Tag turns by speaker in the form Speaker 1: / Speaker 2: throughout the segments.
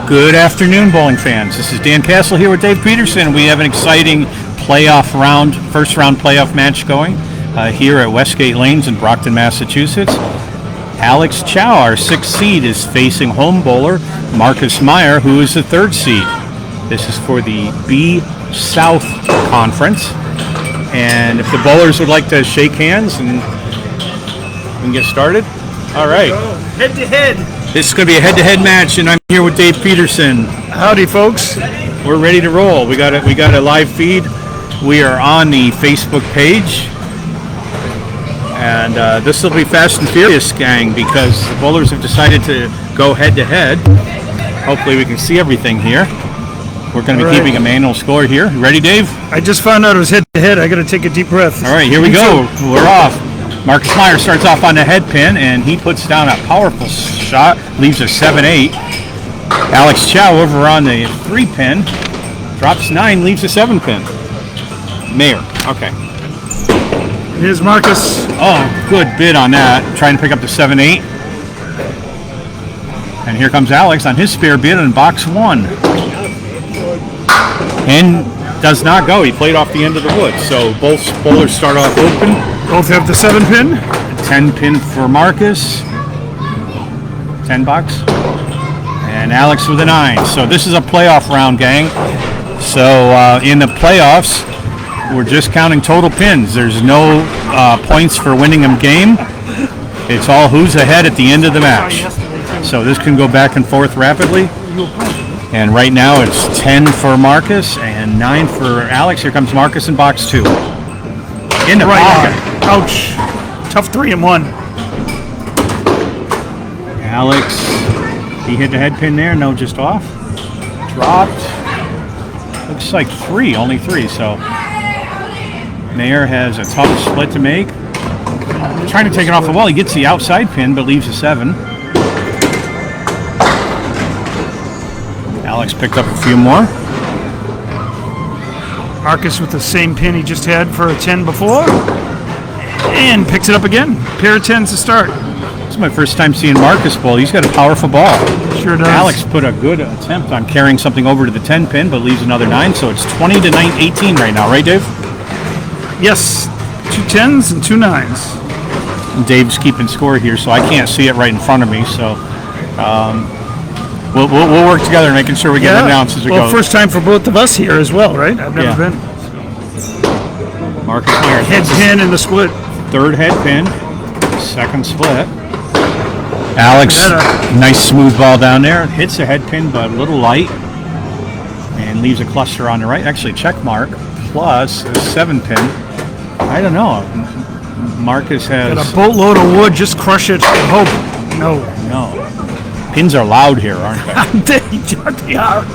Speaker 1: Good afternoon, bowling fans. This is Dan Castle here with Dave Peterson. We have an exciting playoff round, first round playoff match going here at Westgate Lanes in Brockton, Massachusetts. Alex Chou, our sixth seed, is facing home bowler Marcus Meyer, who is the third seed. This is for the B South Conference. And if the bowlers would like to shake hands and we can get started. All right.
Speaker 2: Head to head.
Speaker 1: This is going to be a head-to-head match, and I'm here with Dave Peterson.
Speaker 2: Howdy, folks.
Speaker 1: We're ready to roll. We got a live feed. We are on the Facebook page, and this will be fast and furious, gang, because the bowlers have decided to go head-to-head. Hopefully, we can see everything here. We're going to be keeping a manual score here. You ready, Dave?
Speaker 2: I just found out it was head-to-head. I got to take a deep breath.
Speaker 1: All right, here we go. We're off. Marcus Meyer starts off on the head pin, and he puts down a powerful shot, leaves a 7-8. Alex Chou over on the 3-pin, drops 9, leaves a 7-pin. Mayer, okay.
Speaker 2: Here's Marcus.
Speaker 1: Oh, good bid on that. Trying to pick up the 7-8. And here comes Alex on his spare bid in box 1. And does not go. He played off the end of the wood. So both bowlers start off open.
Speaker 2: Both have the 7-pin.
Speaker 1: 10-pin for Marcus. 10 bucks. And Alex with a 9. So this is a playoff round, gang. So in the playoffs, we're just counting total pins. There's no points for winning a game. It's all who's ahead at the end of the match. So this can go back and forth rapidly. And right now it's 10 for Marcus and 9 for Alex. Here comes Marcus in box 2. In the pocket.
Speaker 2: Ouch. Tough 3 and 1.
Speaker 1: Alex, he hit the head pin there. No, just off. Dropped. Looks like 3, only 3. So Mayer has a tough split to make. Trying to take it off the wall. He gets the outside pin, but leaves a 7. Alex picked up a few more.
Speaker 2: Marcus with the same pin he just had for a 10 before. And picks it up again. Pair of 10s to start.
Speaker 1: This is my first time seeing Marcus bowl. He's got a powerful ball.
Speaker 2: Sure does.
Speaker 1: Alex put a good attempt on carrying something over to the 10 pin, but leaves another 9. So it's 20 to 18 right now, right, Dave?
Speaker 2: Yes. 2 10s and 2 9s.
Speaker 1: And Dave's keeping score here, so I can't see it right in front of me. So we'll work together making sure we get it announced as we go.
Speaker 2: First time for both of us here as well, right? I've never been.
Speaker 1: Marcus Meyer.
Speaker 2: Head pin in the split.
Speaker 1: Third head pin. Second split. Alex, nice smooth ball down there. Hits the head pin, but a little light. And leaves a cluster on the right. Actually, check mark plus a 7-pin. I don't know. Marcus has...
Speaker 2: Got a boatload of wood. Just crush it. Hope. No.
Speaker 1: Pins are loud here, aren't they?
Speaker 2: They are.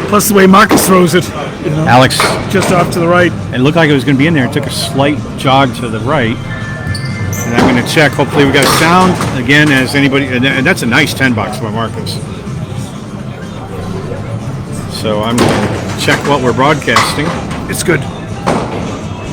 Speaker 2: Plus the way Marcus throws it. You know,
Speaker 1: Alex.
Speaker 2: Just off to the right.
Speaker 1: It looked like it was going to be in there. It took a slight jog to the right. And I'm going to check. Hopefully we got sound again as anybody. And that's a nice 10 bucks by Marcus. So I'm going to check what we're broadcasting.
Speaker 2: It's good.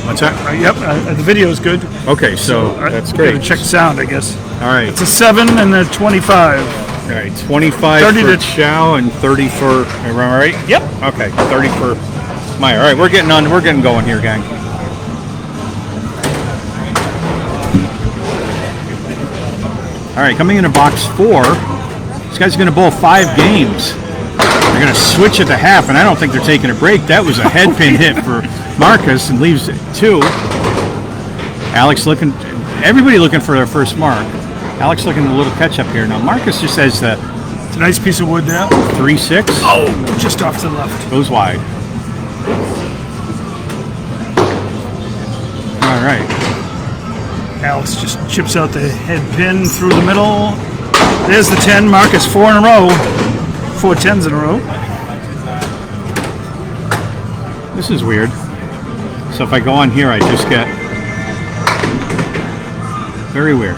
Speaker 1: What's that?
Speaker 2: Yep, the video is good.
Speaker 1: Okay, so that's great.
Speaker 2: Check sound, I guess.
Speaker 1: All right.
Speaker 2: It's a 7 and a 25.
Speaker 1: All right, 25 for Chou and 30 for. Am I right?
Speaker 2: Yep.
Speaker 1: Okay, 30 for Meyer. All right, we're getting going here, gang. All right, coming into box 4. This guy's going to bowl 5 games. They're going to switch at the half, and I don't think they're taking a break. That was a head pin hit for Marcus and leaves 2. Alex looking, everybody looking for their first mark. Alex looking a little catch up here. Now Marcus just has the...
Speaker 2: It's a nice piece of wood there.
Speaker 1: 3-6.
Speaker 2: Oh, just off to the left.
Speaker 1: Goes wide. All right.
Speaker 2: Alex just chips out the head pin through the middle. There's the 10. Marcus 4 in a row. 4 10s in a row.
Speaker 1: This is weird. So if I go on here, I just get... Very weird.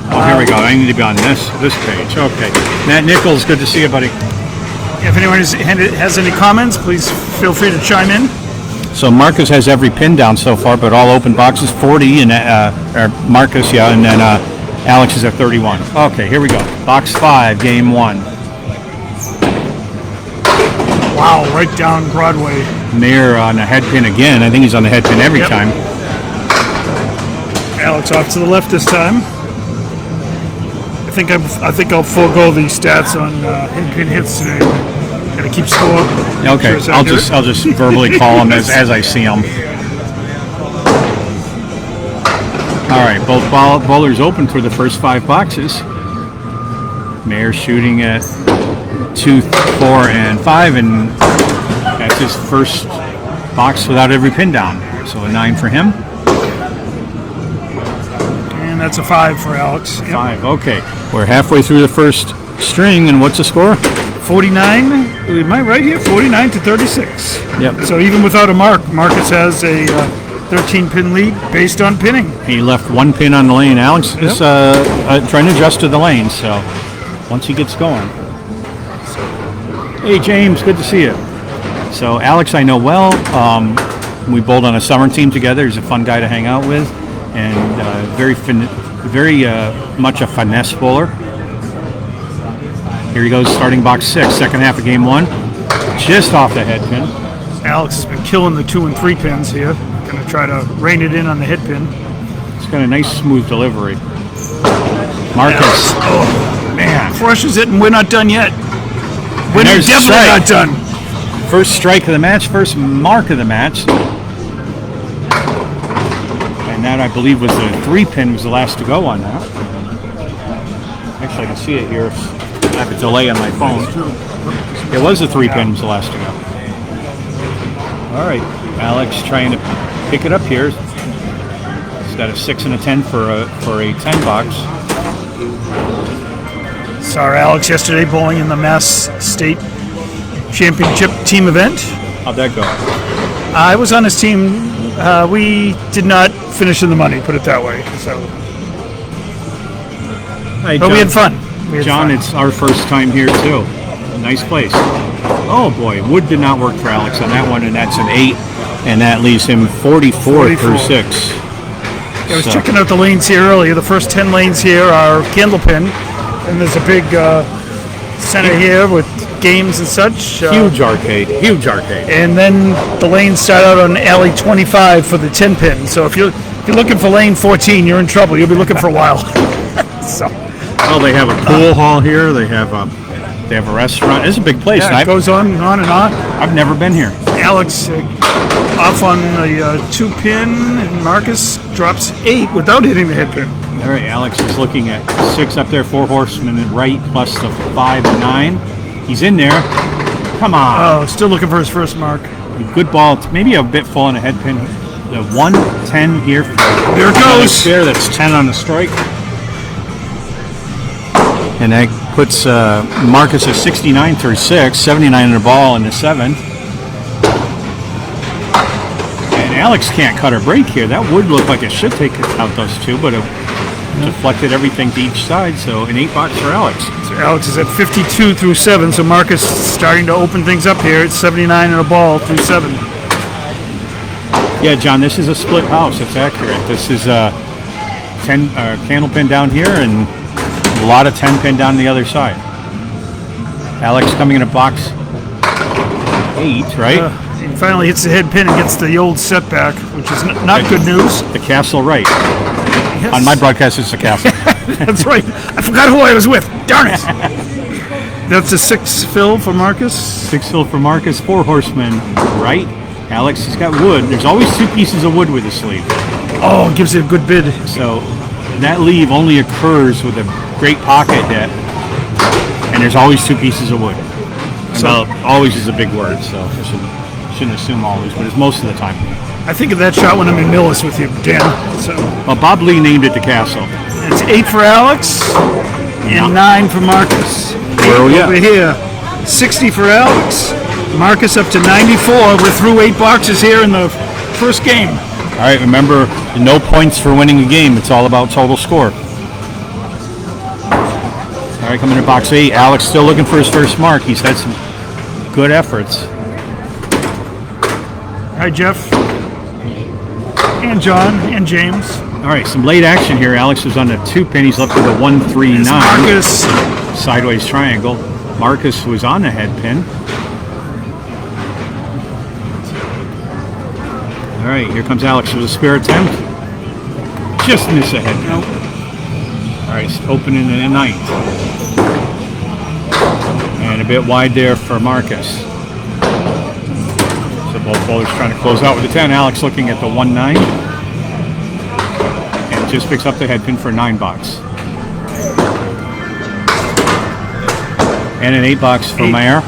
Speaker 1: Oh, here we go. I need to be on this page. Okay. Matt Nichols, good to see you, buddy.
Speaker 2: If anyone has any comments, please feel free to chime in.
Speaker 1: So Marcus has every pin down so far, but all open boxes, 40, and Marcus, and then Alex is at 31. Okay, here we go. Box 5, game 1.
Speaker 2: Wow, right down Broadway.
Speaker 1: Mayor on the head pin again. I think he's on the head pin every
Speaker 2: Yep.
Speaker 1: time.
Speaker 2: Alex off to the left this time. I think I'll forego the stats on head pin hits today. Gotta keep score.
Speaker 1: Okay,
Speaker 2: Sure it's
Speaker 1: I'll
Speaker 2: accurate.
Speaker 1: just verbally call them as I see them. All right, both bowlers open for the first 5 boxes. Mayor shooting at 2, 4, and 5, and that's his first box without every pin down. So a 9 for him.
Speaker 2: And that's a 5 for Alex. Yep.
Speaker 1: 5. Okay, we're halfway through the first string, and what's the score?
Speaker 2: 49. Am I right here? 49 to 36.
Speaker 1: Yep.
Speaker 2: So even without a mark, Marcus has a 13 pin lead based on pinning.
Speaker 1: He left 1 pin on the lane. Alex is trying to adjust to the lane, so once he gets going. Hey, James, good to see you. So Alex I know well. We bowled on a summer team together. He's a fun guy to hang out with, and very much a finesse bowler. Here he goes, starting box 6, second half of game 1. Just off the head pin.
Speaker 2: Alex has been killing the 2 and 3 pins here. Gonna try to rein it in on the head pin.
Speaker 1: It's got a nice smooth delivery. Marcus.
Speaker 2: Oh,
Speaker 1: Man.
Speaker 2: crushes it, and we're not done yet. We're
Speaker 1: There's a
Speaker 2: definitely
Speaker 1: strike.
Speaker 2: not done.
Speaker 1: First strike of the match, first mark of the match. And that, I believe, was the 3 pin was the last to go on that. Actually, I can see it here. I have a delay on my phone. It was the 3 pin was the last to go. All right, Alex trying to pick it up here. He's got a 6 and a 10 for a 10 box.
Speaker 2: Saw Alex yesterday bowling in the Mass State Championship team event.
Speaker 1: How'd that go?
Speaker 2: I was on his team. We did not finish in the money, put it that way. So,
Speaker 1: Hey,
Speaker 2: but we had fun.
Speaker 1: John, it's our first time here too. Nice place. Oh boy, wood did not work for Alex on that one, and that's an 8, and that leaves him 44 through 6.
Speaker 2: I was checking out the lanes here earlier. The first 10 lanes here are Candlepin, and there's a big center here with games and such.
Speaker 1: Huge arcade.
Speaker 2: And then the lanes start out on alley 25 for the 10 pin. So if you're looking for lane 14, you're in trouble. You'll be looking for a while. So.
Speaker 1: Well, they have a pool hall here. They have a restaurant. It's a big place.
Speaker 2: Yeah, it goes on and on and on.
Speaker 1: I've never been here.
Speaker 2: Alex off on the 2 pin, and Marcus drops 8 without hitting the head pin.
Speaker 1: All right, Alex is looking at 6 up there, 4 horsemen at right, plus the 5 and 9. He's in there. Come on.
Speaker 2: Oh, still looking for his first mark.
Speaker 1: Good ball. Maybe a bit full on a head pin. The 110 here.
Speaker 2: There it goes.
Speaker 1: There, that's 10 on the strike. And that puts Marcus at 69 through 6, 79 in the ball in the 7th. And Alex can't cut or break here. That would look like it should take out those 2, but it deflected everything to each side, so an 8 box for Alex.
Speaker 2: So Alex is at 52 through 7, so Marcus is starting to open things up here. It's 79 in a ball through 7.
Speaker 1: Yeah, John, this is a split house. It's accurate. This is a 10 Candlepin down here and a lot of 10 pin down the other side. Alex coming in a box 8, right?
Speaker 2: He finally hits the head pin and gets the old setback, which is not good news.
Speaker 1: The castle right.
Speaker 2: Yes.
Speaker 1: On my broadcast, it's the castle.
Speaker 2: That's right. I forgot who I was with. Darn it. That's a 6 fill for Marcus.
Speaker 1: 6 fill for Marcus, 4 horsemen right. Alex has got wood. There's always 2 pieces of wood with the sleeve.
Speaker 2: Oh, it gives it a good bid.
Speaker 1: So that leave only occurs with a great pocket hit, and there's always 2 pieces of wood. So always is a big word, so I shouldn't assume always, but it's most of the time.
Speaker 2: I think of that shot when I'm in Millis with you, Dan. So
Speaker 1: Well, Bob Lee named it the castle.
Speaker 2: it's 8 for Alex and 9 for Marcus.
Speaker 1: Where are we at?
Speaker 2: Over here, 60 for Alex. Marcus up to 94. We're through 8 boxes here in the first game.
Speaker 1: All right, remember, no points for winning a game. It's all about total score. All right, coming to box 8. Alex still looking for his first mark. He's had some good efforts.
Speaker 2: Hi, Jeff. And John and James.
Speaker 1: All right, some late action here. Alex was on the 2 pin. He's left with a 1-3-9.
Speaker 2: Marcus.
Speaker 1: Sideways triangle. Marcus was on the head pin. All right, here comes Alex with a spare attempt. Just miss a head count. All right, opening in a 9th. And a bit wide there for Marcus. So both bowlers trying to close out with the 10. Alex looking at the 1-9. And just picks up the head pin for $9. And an $8 for Mayer.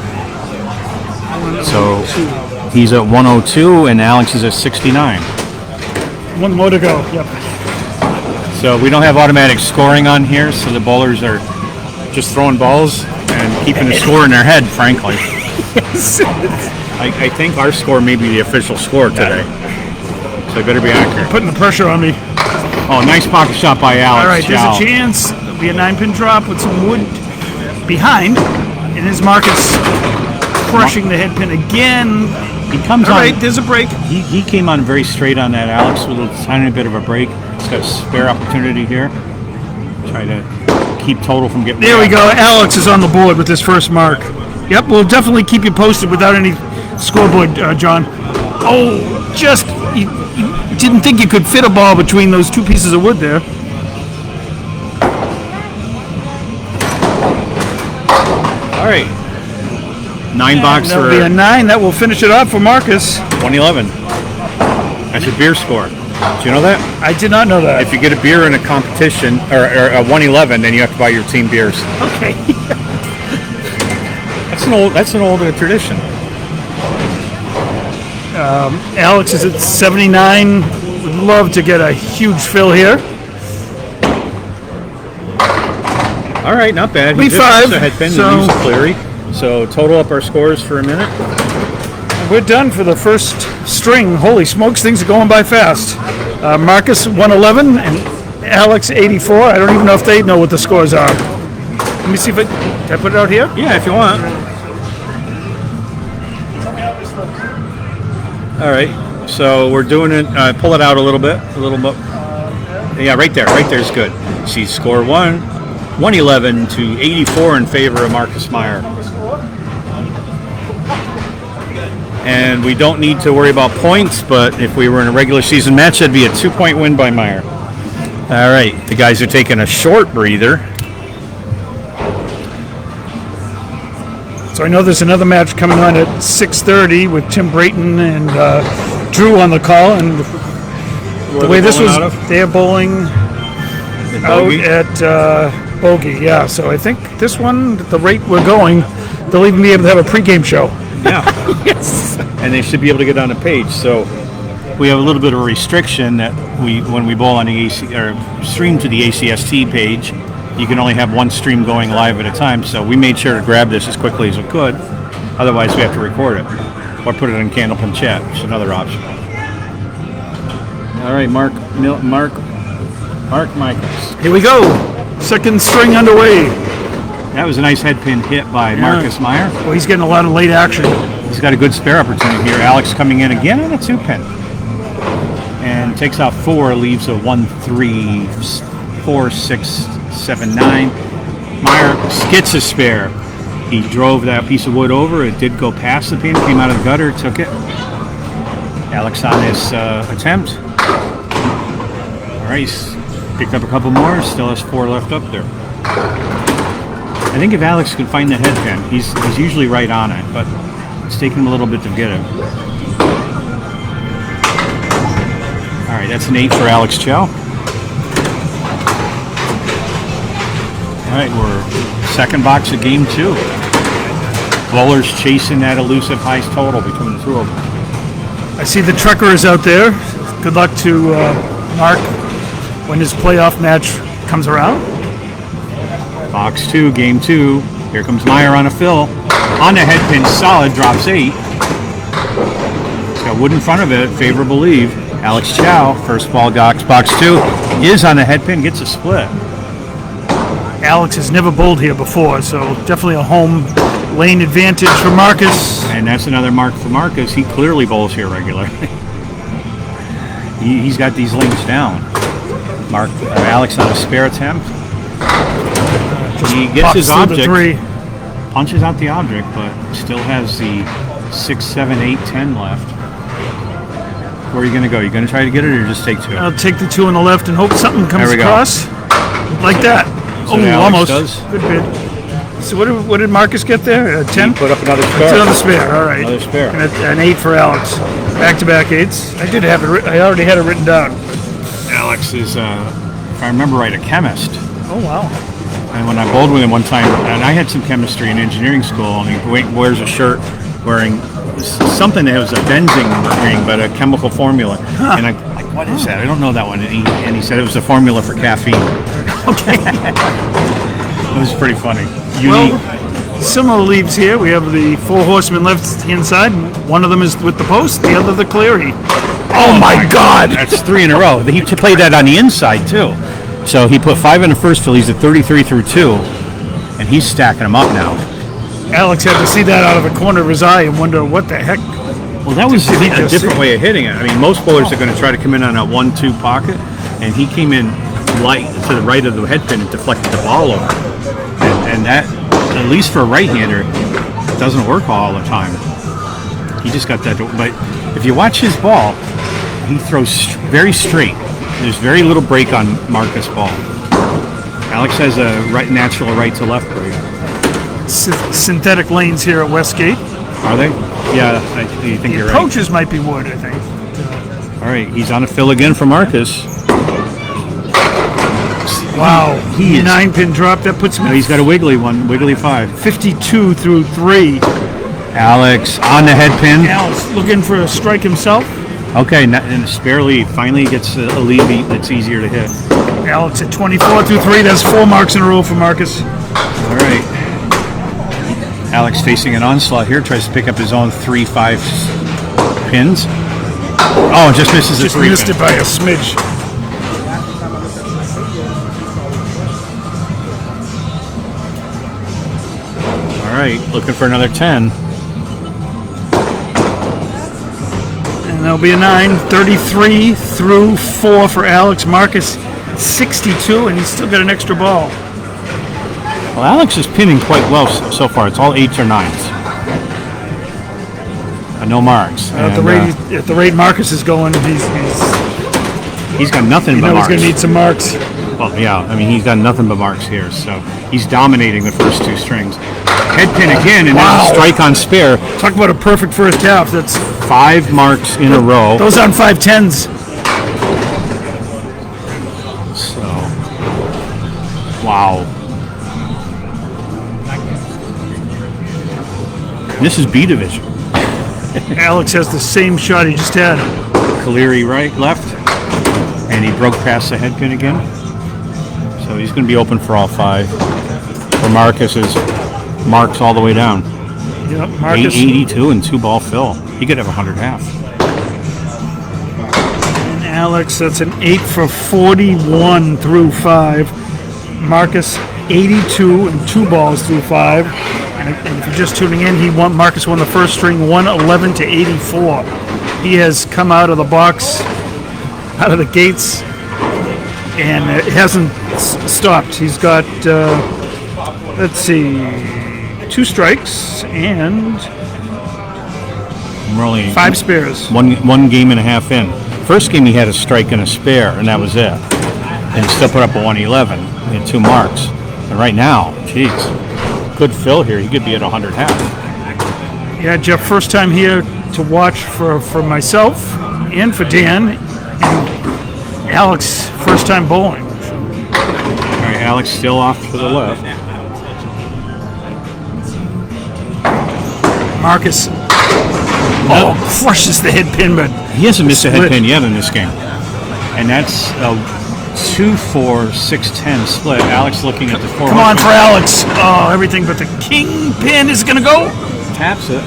Speaker 1: So he's at 102 and Alex is at 69.
Speaker 2: One more to go. Yep.
Speaker 1: So we don't have automatic scoring on here, so the bowlers are just throwing balls and keeping the score in their head, frankly.
Speaker 2: Yes.
Speaker 1: I think our score may be the official score today. So I better be accurate.
Speaker 2: Putting the pressure on me.
Speaker 1: Oh, nice pocket shot by Alex.
Speaker 2: All right,
Speaker 1: Chou.
Speaker 2: there's a chance. There'll be a 9-pin drop with some wood behind. And his Marcus crushing the head pin again.
Speaker 1: He comes
Speaker 2: All
Speaker 1: on.
Speaker 2: right, there's a break.
Speaker 1: He came on very straight on that, Alex, with a tiny bit of a break. He's got a spare opportunity here. Try to keep total from getting.
Speaker 2: There we go. Alex is on the board with his first mark. Yep, we'll definitely keep you posted without any scoreboard, John. Oh, just you didn't think you could fit a ball between those two pieces of wood there.
Speaker 1: All right. $9
Speaker 2: That'll be a
Speaker 1: for
Speaker 2: 9. That will finish it off for Marcus.
Speaker 1: 111. That's your beer score. Do you know that?
Speaker 2: I did not know that.
Speaker 1: If you get a beer in a competition or a 111, then you have to buy your team beers.
Speaker 2: Okay.
Speaker 1: That's an old tradition.
Speaker 2: Alex is at 79. Would love to get a huge fill here.
Speaker 1: All right, not bad.
Speaker 2: We
Speaker 1: He just
Speaker 2: five,
Speaker 1: used a head pin
Speaker 2: so-
Speaker 1: and used a cleary. So total up our scores for a minute.
Speaker 2: We're done for the first string. Holy smokes, things are going by fast. Marcus 111 and Alex 84. I don't even know if they know what the scores are. Let me see if can I put it out here?
Speaker 1: Yeah, if you want. All right, so we're doing it. Pull it out a little bit. Yeah, right there. Right there is good. See, score 111 to 84 in favor of Marcus Meyer. And we don't need to worry about points, but if we were in a regular season match, that'd be a 2-point win by Meyer. All right, the guys are taking a short breather.
Speaker 2: So I know there's another match coming on at 6:30 with Tim Brayton and Drew on the call. And the way this was, they're bowling out at Bogey. Yeah, so I think this one, at the rate we're going, they'll even be able to have a pregame show.
Speaker 1: Yeah.
Speaker 2: Yes.
Speaker 1: And they should be able to get on the page. So we have a little bit of a restriction that when we bowl on the stream to the ACST page, you can only have one stream going live at a time. So we made sure to grab this as quickly as we could. Otherwise, we have to record it or put it in Candlepin chat. It's another option. All right, Mark Michaels.
Speaker 2: Here we go. Second string underway.
Speaker 1: That was a nice head pin hit by Marcus Meyer.
Speaker 2: Well, he's getting a lot of late action.
Speaker 1: He's got a good spare opportunity here. Alex coming in again on a 2-pin. And takes out 4, leaves a 1, 3, 4, 6, 7, 9. Meyer gets a spare. He drove that piece of wood over. It did go past the pin, came out of the gutter, took it. Alex on his attempt. All right, he's picked up a couple more. Still has 4 left up there. I think if Alex can find the head pin, he's usually right on it, but it's taking him a little bit to get it. All right, that's an 8 for Alex Chou. All right, we're second box of game 2. Bowlers chasing that elusive highest total between the two of them.
Speaker 2: I see the trucker is out there. Good luck to Mark when his playoff match comes around.
Speaker 1: Box 2, game 2. Here comes Meyer on a fill. On the head pin, solid, drops 8. It's got wood in front of it, favorable leave. Alex Chou, first ball box 2, is on the head pin, gets a split.
Speaker 2: Alex has never bowled here before, so definitely a home lane advantage for Marcus.
Speaker 1: And that's another mark for Marcus. He clearly bowls here regularly. He's got these lanes down. Alex on a spare attempt. He gets his object, punches out the object, but still has the 6, 7, 8, 10 left. Where are you going to go? You going to try to get it or just take 2?
Speaker 2: I'll take the 2 on the left and hope something comes
Speaker 1: There we go.
Speaker 2: across. Like that.
Speaker 1: So Alex
Speaker 2: almost.
Speaker 1: does.
Speaker 2: Good bid. So what did Marcus get there? 10?
Speaker 1: Put up another
Speaker 2: 2
Speaker 1: spare.
Speaker 2: on the spare. All right.
Speaker 1: Another spare.
Speaker 2: And an 8 for Alex. Back-to-back 8s. I did have it. I already had it written down.
Speaker 1: Alex is, if I remember right, a chemist.
Speaker 2: Oh wow.
Speaker 1: And when I bowled with him one time, and I had some chemistry in engineering school, and he wears a shirt wearing something that was a benzene ring, but a chemical formula. And I'm like, what is that? I don't know that one. And he said it was a formula for caffeine.
Speaker 2: Okay.
Speaker 1: It was pretty funny. Unique.
Speaker 2: Well, similar leaves here. We have the 4 horsemen left hand side. One of them is with the post, the other the Cleary.
Speaker 1: Oh my God! That's 3 in a row. He played that on the inside too. So he put 5 in the first fill. He's at 33 through 2, and he's stacking them up now.
Speaker 2: Alex had to see that out of the corner of his eye and wonder what the heck.
Speaker 1: Well, that was
Speaker 2: Did he
Speaker 1: a
Speaker 2: just
Speaker 1: different
Speaker 2: see?
Speaker 1: way of hitting it. I mean, most bowlers are going to try to come in on a 1-2 pocket, and he came in light to the right of the head pin and deflected the ball over. And that, at least for a right-hander, doesn't work all the time. He just got that. But if you watch his ball, he throws very straight. There's very little break on Marcus' ball. Alex has a natural right to left break.
Speaker 2: Synthetic lanes here at Westgate.
Speaker 1: Are they? Yeah, you think
Speaker 2: The
Speaker 1: you're right.
Speaker 2: approaches might be wood, I think.
Speaker 1: All right, he's on a fill again for Marcus.
Speaker 2: Wow.
Speaker 1: He is.
Speaker 2: 9-pin drop. That puts him
Speaker 1: No,
Speaker 2: at
Speaker 1: he's got a wiggly one, wiggly 5.
Speaker 2: 52 through 3.
Speaker 1: Alex on the head pin.
Speaker 2: Alex looking for a strike himself.
Speaker 1: Okay, and a spare lead. Finally gets a lead that's easier to hit.
Speaker 2: Alex at 24 through 3. That's 4 marks in a row for Marcus.
Speaker 1: All right. Alex facing an onslaught here. Tries to pick up his own 3-5 pins. Oh, just misses
Speaker 2: Just
Speaker 1: a 3
Speaker 2: missed
Speaker 1: pin.
Speaker 2: it by a smidge.
Speaker 1: All right, looking for another 10.
Speaker 2: And there'll be a 9. 33 through 4 for Alex. Marcus 62, and he's still got an extra ball.
Speaker 1: Well, Alex is pinning quite well so far. It's all 8s or 9s. No marks.
Speaker 2: At the rate Marcus is going,
Speaker 1: he's got nothing
Speaker 2: you
Speaker 1: but
Speaker 2: know he's
Speaker 1: marks.
Speaker 2: going to need some marks.
Speaker 1: Well, yeah, I mean, he's got nothing but marks here, so he's dominating the first 2 strings. Head pin again, and
Speaker 2: Wow.
Speaker 1: then a strike on spare.
Speaker 2: Talk about a perfect first half. That's
Speaker 1: 5 marks in a row.
Speaker 2: those aren't 5-10s.
Speaker 1: So, wow. This is B division.
Speaker 2: Alex has the same shot he just had.
Speaker 1: Cleary right, left, and he broke past the head pin again. So he's going to be open for all 5. For Marcus is marks all the way down.
Speaker 2: Yep, Marcus.
Speaker 1: 82 and 2 ball fill. He could have 100 half.
Speaker 2: And Alex, that's an 8 for 41 through 5. Marcus, 82 and 2 balls through 5. And if you're just tuning in, Marcus won the first string 111 to 84. He has come out of the box, out of the gates, and it hasn't stopped. He's got, let's see, 2 strikes and
Speaker 1: We're only
Speaker 2: 5 spares.
Speaker 1: one game and a half in. First game he had a strike and a spare, and that was it. And he still put up a 111. He had 2 marks. And right now, geez, good fill here. He could be at 100 half.
Speaker 2: Yeah, Jeff, first time here to watch for myself and for Dan. And Alex, first time bowling.
Speaker 1: All right, Alex still off to the left.
Speaker 2: Marcus, crushes the head pin, but
Speaker 1: He hasn't missed a head
Speaker 2: Split.
Speaker 1: pin yet in this game. And that's a 2-4-6-10 split. Alex looking at the 4.
Speaker 2: come on for Alex. Oh, everything but the king pin is going to go.
Speaker 1: Taps it.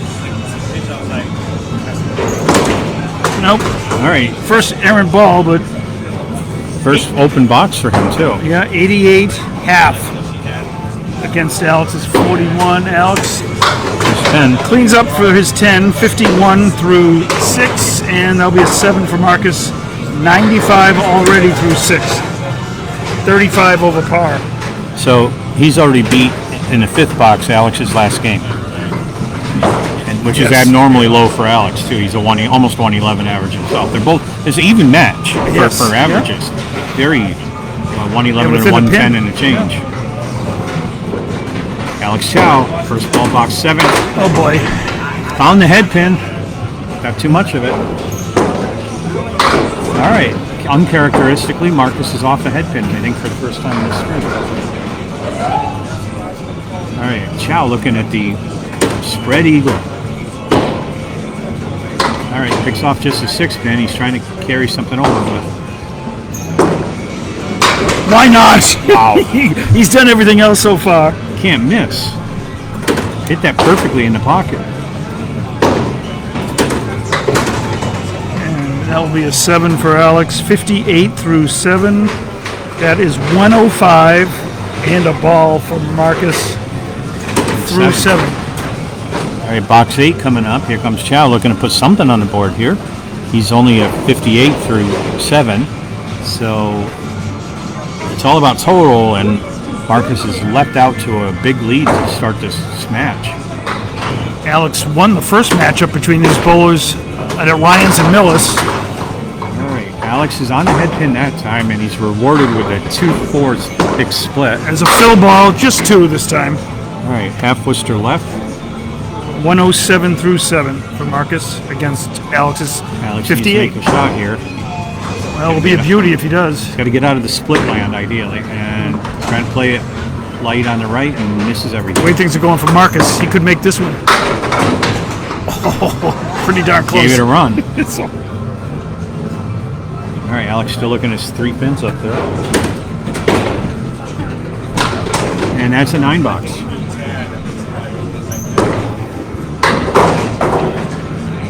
Speaker 2: Nope.
Speaker 1: All right,
Speaker 2: First errant ball, but
Speaker 1: first open box for him too.
Speaker 2: yeah, 88 half against Alex's 41. Alex
Speaker 1: There's 10.
Speaker 2: cleans up for his 10, 51 through 6, and there'll be a 7 for Marcus, 95 already through 6, 35 over par.
Speaker 1: So he's already beat in the 5th box Alex's last game. And which is abnormally low for Alex too. He's a almost 111 average himself. They're both, it's an even match for averages. Very 111 and 110 and a change. Alex Chou, first ball, box 7.
Speaker 2: Oh boy.
Speaker 1: Found the head pin. Got too much of it. All right. Uncharacteristically, Marcus is off a head pin, I think, for the first time in this string. All right. Chou looking at the spread eagle. All right. Picks off just a 6 pin. He's trying to carry something over with.
Speaker 2: Why not?
Speaker 1: Wow.
Speaker 2: He's done everything else so far.
Speaker 1: Can't miss. Hit that perfectly in the pocket.
Speaker 2: And that will be a 7 for Alex. 58 through 7. That is 105 and a ball for Marcus through 7.
Speaker 1: All right, box 8 coming up. Here comes Chou looking to put something on the board here. He's only a 58 through 7. So it's all about total, and Marcus has leapt out to a big lead to start this match.
Speaker 2: Alex won the first matchup between these bowlers at Ryan's and Millis.
Speaker 1: All right, Alex is on the head pin that time, and he's rewarded with a 2-4 pick split.
Speaker 2: As a fill ball, just 2 this time.
Speaker 1: All right, half Worcester left.
Speaker 2: 107 through 7 for Marcus against Alex's
Speaker 1: Alex
Speaker 2: 58.
Speaker 1: needs to make a shot here.
Speaker 2: Well, it'll be a beauty if he does.
Speaker 1: Got to get out of the split land, ideally, and trying to play it light on the right and misses everything.
Speaker 2: The way things are going for Marcus, he could make this one. Oh, pretty darn close.
Speaker 1: Gave it a run.
Speaker 2: So,
Speaker 1: all right, Alex still looking at his 3 pins up there. And that's a 9 box.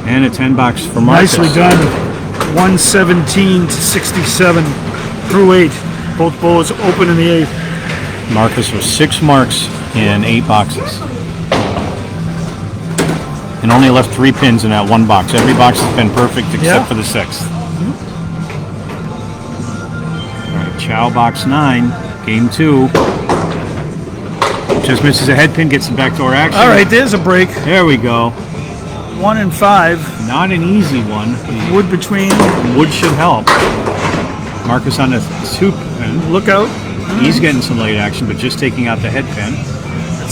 Speaker 1: And a 10 box for Marcus.
Speaker 2: nicely done. 117 to 67 through 8. Both bowlers open in the 8th.
Speaker 1: Marcus with 6 marks in 8 boxes. And only left 3 pins in that 1 box. Every box has been perfect except for the 6th. All right, Chou box 9, game 2. Just misses a head pin, gets some backdoor action.
Speaker 2: All right, there's a break.
Speaker 1: There we go.
Speaker 2: 1 and 5.
Speaker 1: Not an easy one.
Speaker 2: Wood between.
Speaker 1: Wood should help. Marcus on the 2 pin.
Speaker 2: Look out.
Speaker 1: He's getting some late action, but just taking out the head pin.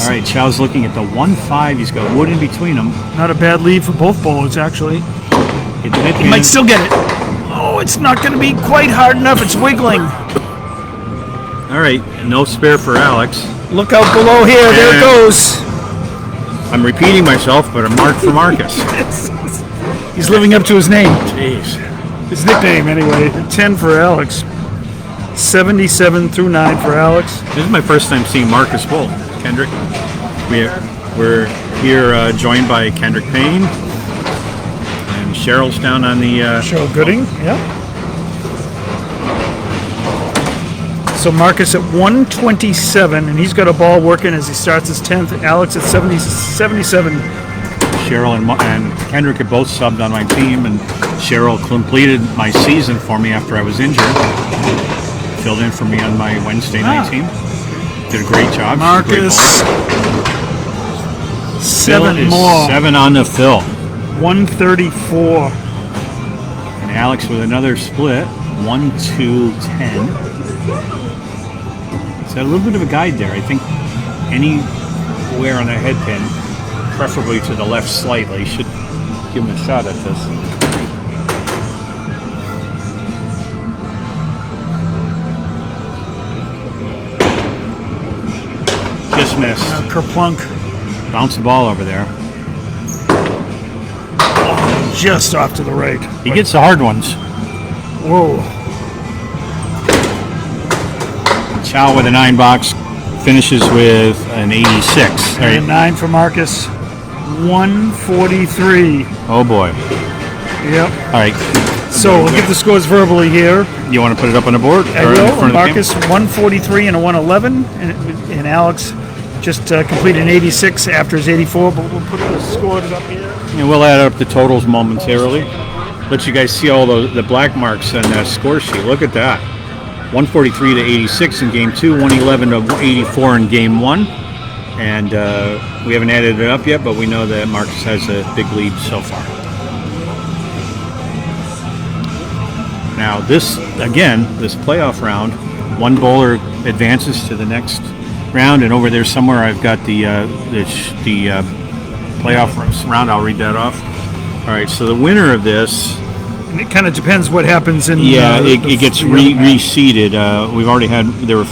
Speaker 1: All right, Chow's looking at the 1-5. He's got wood in between them.
Speaker 2: Not a bad lead for both bowlers, actually.
Speaker 1: Hit the head
Speaker 2: He
Speaker 1: pin.
Speaker 2: might still get it. Oh, it's not going to be quite hard enough. It's wiggling.
Speaker 1: All right, no spare for Alex.
Speaker 2: Look out below here. There it goes.
Speaker 1: I'm repeating myself, but a mark for Marcus.
Speaker 2: He's living up to his name.
Speaker 1: Jeez.
Speaker 2: His nickname, anyway. 10 for Alex. 77 through 9 for Alex.
Speaker 1: This is my first time seeing Marcus bowl. Kendrick. We're here joined by Kendrick Payne. And Cheryl's down on the...
Speaker 2: Cheryl Gooding, yeah. So Marcus at 127, and he's got a ball working as he starts his 10th. Alex at 77.
Speaker 1: Cheryl and Kendrick have both subbed on my team, and Cheryl completed my season for me after I was injured. Filled in for me on my Wednesday night team. Did a great job.
Speaker 2: Marcus, 7 more.
Speaker 1: 7 on the fill.
Speaker 2: 134.
Speaker 1: And Alex with another split. 1-2-10. So a little bit of a guide there. I think anywhere on the head pin, preferably to the left slightly, should give him a shot at this. Just missed.
Speaker 2: Kerplunk.
Speaker 1: Bounce the ball over there.
Speaker 2: Just off to the right.
Speaker 1: He gets the hard ones.
Speaker 2: Whoa.
Speaker 1: Chou with a 9 box finishes with an 86.
Speaker 2: And 9 for Marcus. 143.
Speaker 1: Oh boy.
Speaker 2: Yep.
Speaker 1: All right.
Speaker 2: So we'll get the scores verbally here.
Speaker 1: You want to put it up on the board?
Speaker 2: I will. Marcus 143 and a 111, and Alex just completed an 86 after his 84. But we'll put the scores up here.
Speaker 1: And we'll add up the totals momentarily. Let you guys see all the black marks on the score sheet. Look at that. 143 to 86 in game 2, 111 to 84 in game 1, and We haven't added it up yet, but we know that Marcus has a big lead so far. Now this playoff round, one bowler advances to the next round, and over there somewhere I've got the playoff round. I'll read that off. All right, so the winner of this,
Speaker 2: and it kind of depends what happens in.
Speaker 1: It gets reseeded. There were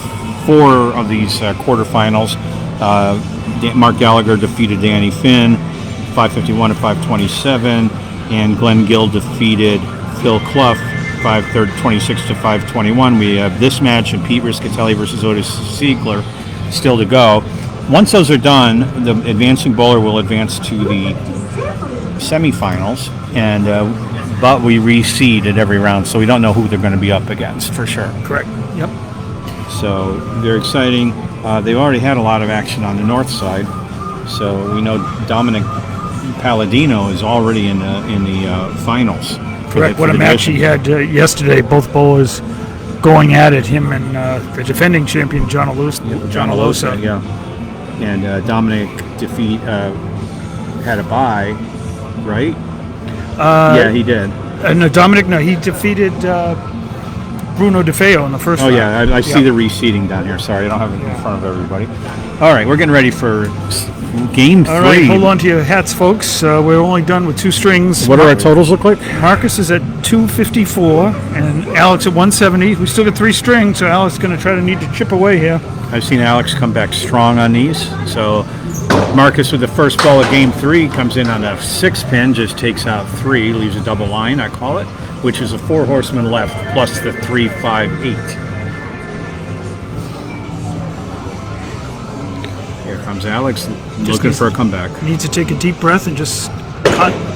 Speaker 1: 4 of these quarterfinals. Mark Gallagher defeated Danny Finn, 551 to 527, and Glenn Gill defeated Phil Clough, 526 to 521. We have this match of Pete Riscatelli versus Otis Siegler still to go. Once those are done, the advancing bowler will advance to the semifinals, and but we reseed at every round, so we don't know who they're going to be up against for sure.
Speaker 2: Correct. Yep.
Speaker 1: So they're exciting. They've already had a lot of action on the north side, so we know Dominic Palladino is already in the finals.
Speaker 2: Correct. What a match he had yesterday. Both bowlers going at it. Him and the defending champion John Alosa.
Speaker 1: Yeah. And Dominic had a bye, right? Yeah, he did.
Speaker 2: No, Dominic. No, he defeated Bruno DeFeo in the first round.
Speaker 1: Oh, yeah, I see the reseeding down here. Sorry, I don't have it in front of everybody. All right, we're getting ready for game 3.
Speaker 2: All right, hold on to your hats, folks. We're only done with 2 strings.
Speaker 1: What do our totals look like?
Speaker 2: Marcus is at 254 and Alex at 170. We still got 3 strings, so Alex is going to need to chip away here.
Speaker 1: I've seen Alex come back strong on these. So Marcus with the first ball of game 3 comes in on a 6-pin, just takes out 3, leaves a double line, I call it, which is a 4 horseman left plus the 3, 5, 8. Here comes Alex looking for a comeback.
Speaker 2: Needs to take a deep breath and just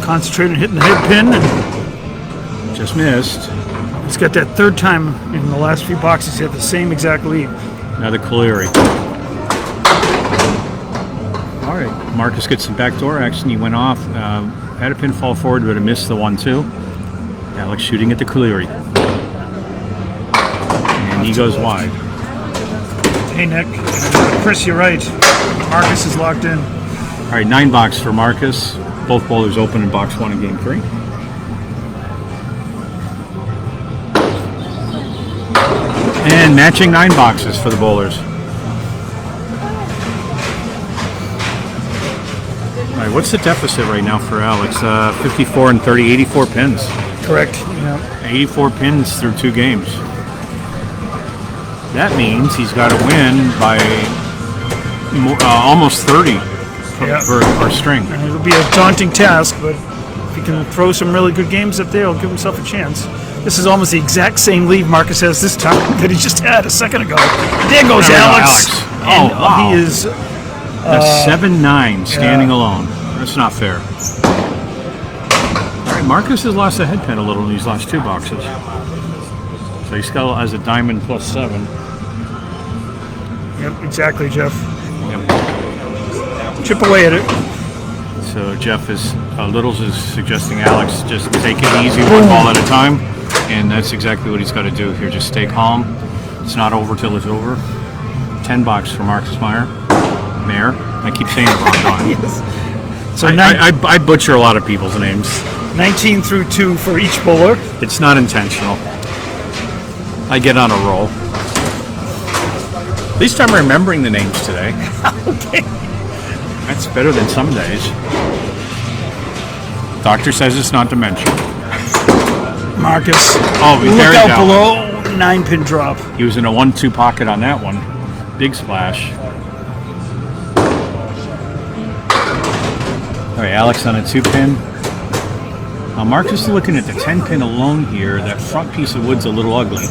Speaker 2: concentrate on hitting the head pin. And
Speaker 1: just missed.
Speaker 2: He's got that 3rd time in the last few boxes. He had the same exact lead.
Speaker 1: Another Cagliari. All right, Marcus gets some backdoor action. He went off, had a pin fall forward, but it missed the 1-2. Alex shooting at the Cagliari. And he goes wide.
Speaker 2: Hey, Nick. Chris, you're right. Marcus is locked in.
Speaker 1: All right, 9 box for Marcus. Both bowlers open in box 1 in game 3. And matching 9 boxes for the bowlers. All right, what's the deficit right now for Alex? 54 and 30, 84 pins.
Speaker 2: Correct. Yeah.
Speaker 1: 84 pins through 2 games. That means he's got to win by almost 30 per string.
Speaker 2: And it'll be a daunting task, but if he can throw some really good games up there, he'll give himself a chance. This is almost the exact same lead Marcus has this time that he just had a second ago. There goes Alex.
Speaker 1: Oh, wow.
Speaker 2: He is
Speaker 1: a 7-9 standing alone. That's not fair. All right, Marcus has lost a head pin a little in these last 2 boxes. So he still has a diamond plus 7.
Speaker 2: Yep, exactly, Jeff.
Speaker 1: Yep.
Speaker 2: Chip away at it.
Speaker 1: So Jeff Littles is suggesting Alex just take it easy, 1 ball at a time. And that's exactly what he's got to do here. Just stay calm. It's not over till it's over. 10 box for Marcus Mayer. I keep saying it wrong, don't I?
Speaker 2: Yes. So
Speaker 1: I butcher a lot of people's names.
Speaker 2: 19 through 2 for each bowler.
Speaker 1: It's not intentional. I get on a roll. At least I'm remembering the names today.
Speaker 2: Okay.
Speaker 1: That's better than some days. Doctor says it's not dementia.
Speaker 2: Marcus.
Speaker 1: Oh,
Speaker 2: look out below. 9-pin drop.
Speaker 1: He was in a 1-2 pocket on that one. Big splash. All right, Alex on a 2-pin. Now Marcus is looking at the 10-pin alone here. That front piece of wood's a little ugly.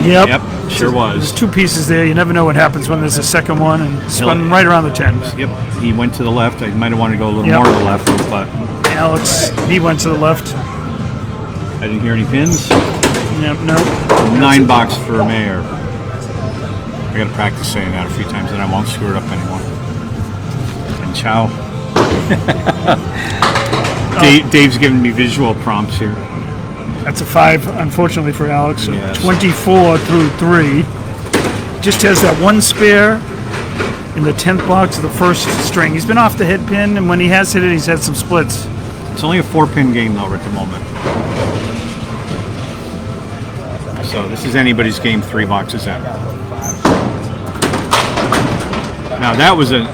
Speaker 2: Yep,
Speaker 1: sure was.
Speaker 2: There's 2 pieces there. You never know what happens when there's a second one, and spun right around the 10.
Speaker 1: Yep, he went to the left. I might have wanted to go a little more to the left, but
Speaker 2: Alex, he went to the left.
Speaker 1: I didn't hear any pins.
Speaker 2: Yep, no.
Speaker 1: 9 box for Mayer. I got to practice saying that a few times, and I won't screw it up anymore. And Chou. Dave's giving me visual prompts here.
Speaker 2: That's a 5, unfortunately, for Alex. So
Speaker 1: yes.
Speaker 2: 24 through 3. Just has that 1 spare in the 10th box of the first string. He's been off the head pin, and when he has hit it, he's had some splits.
Speaker 1: It's only a 4-pin game though at the moment. So this is anybody's game 3 boxes in. Now that was a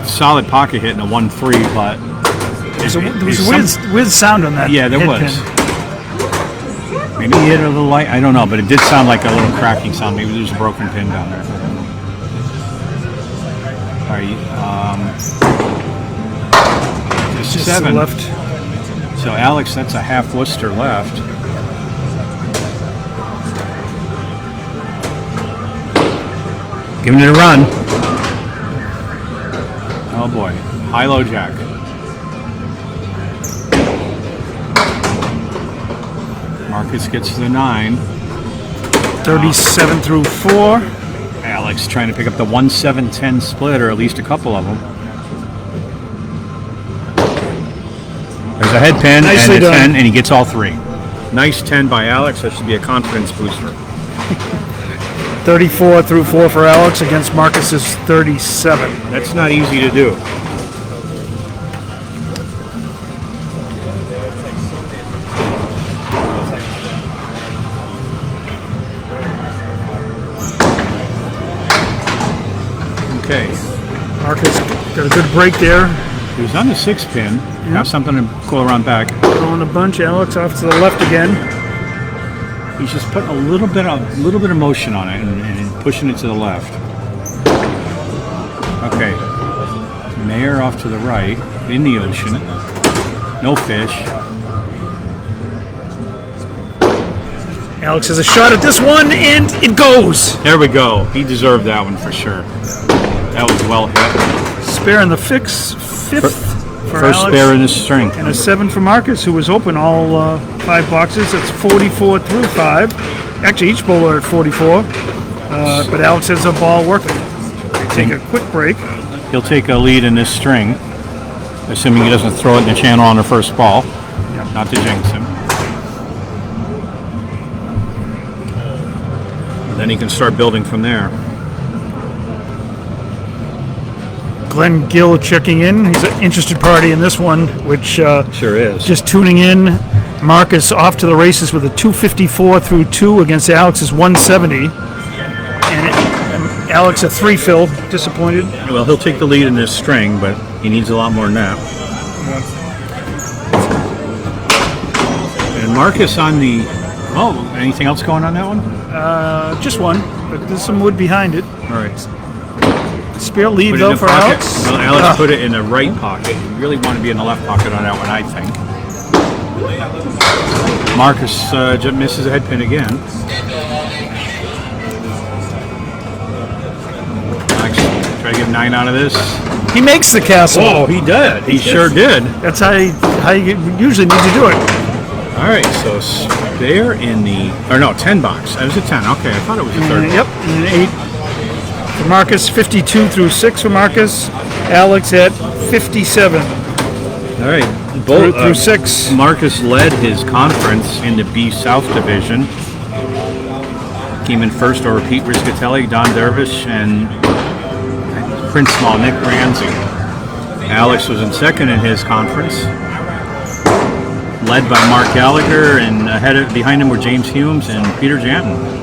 Speaker 1: solid pocket hit in a 1-3, but
Speaker 2: there was a weird sound on that.
Speaker 1: Yeah, there
Speaker 2: head
Speaker 1: was.
Speaker 2: pin.
Speaker 1: Maybe he hit it a little light. I don't know, but it did sound like a little cracking sound. Maybe there's a broken pin down there. All right, just 7
Speaker 2: left.
Speaker 1: So Alex, that's a half Worcester left. Giving it a run. Oh boy, high-low jack. Marcus gets to the 9.
Speaker 2: 37 through 4.
Speaker 1: Alex trying to pick up the 1-7-10 split, or at least a couple of them. There's a head pin
Speaker 2: Nicely
Speaker 1: and a 10,
Speaker 2: done.
Speaker 1: and he gets all 3. Nice 10 by Alex. That should be a confidence booster.
Speaker 2: 34 through 4 for Alex against Marcus's 37.
Speaker 1: That's not easy to do. Okay.
Speaker 2: Marcus got a good break there.
Speaker 1: He was on the 6-pin. Now something to go around back.
Speaker 2: Throwing a bunch. Alex off to the left again.
Speaker 1: He's just putting a little bit of motion on it and pushing it to the left. Okay. Mayor off to the right in the ocean. No fish.
Speaker 2: Alex has a shot at this one, and it goes.
Speaker 1: There we go. He deserved that one for sure. That was well hit.
Speaker 2: Spare in the fifth for
Speaker 1: First
Speaker 2: Alex.
Speaker 1: spare in his string.
Speaker 2: And a 7 for Marcus, who was open all 5 boxes. That's 44 through 5. Actually, each bowler at 44. But Alex has a ball working. Take a quick break.
Speaker 1: He'll take a lead in this string, assuming he doesn't throw it in the channel on the first ball.
Speaker 2: Yep.
Speaker 1: Not to jinx him. And then he can start building from there.
Speaker 2: Glenn Gill checking in. He's an interested party in this one, which
Speaker 1: Sure is.
Speaker 2: just tuning in. Marcus off to the races with a 254 through 2 against Alex's 170. And Alex a 3 fill. Disappointed.
Speaker 1: Well, he'll take the lead in this string, but he needs a lot more than that. And Marcus on the... Oh, anything else going on that one?
Speaker 2: Just one, but there's some wood behind it.
Speaker 1: All right.
Speaker 2: Spare lead
Speaker 1: Put it in
Speaker 2: though
Speaker 1: the
Speaker 2: for
Speaker 1: pocket.
Speaker 2: Alex.
Speaker 1: Well, Alex put it in the right pocket. You really want to be in the left pocket on that one, I think. Marcus just misses a head pin again. Alex, try to get 9 out of this.
Speaker 2: He makes the castle.
Speaker 1: Oh, he did. He sure did.
Speaker 2: That's how you usually need to do it.
Speaker 1: All right, so spare in the... Or no, 10 box. That was a 10. Okay, I thought it was a 30.
Speaker 2: Yep, and an 8 for Marcus. 52 through 6 for Marcus. Alex at 57
Speaker 1: All right.
Speaker 2: through 6.
Speaker 1: Marcus led his conference in the B South Division. Came in first over Pete Riscatelli, Don Dervish, and Prince Small, Nick Ramsey. Alex was in second in his conference, led by Mark Gallagher, and behind him were James Humes and Peter Janton.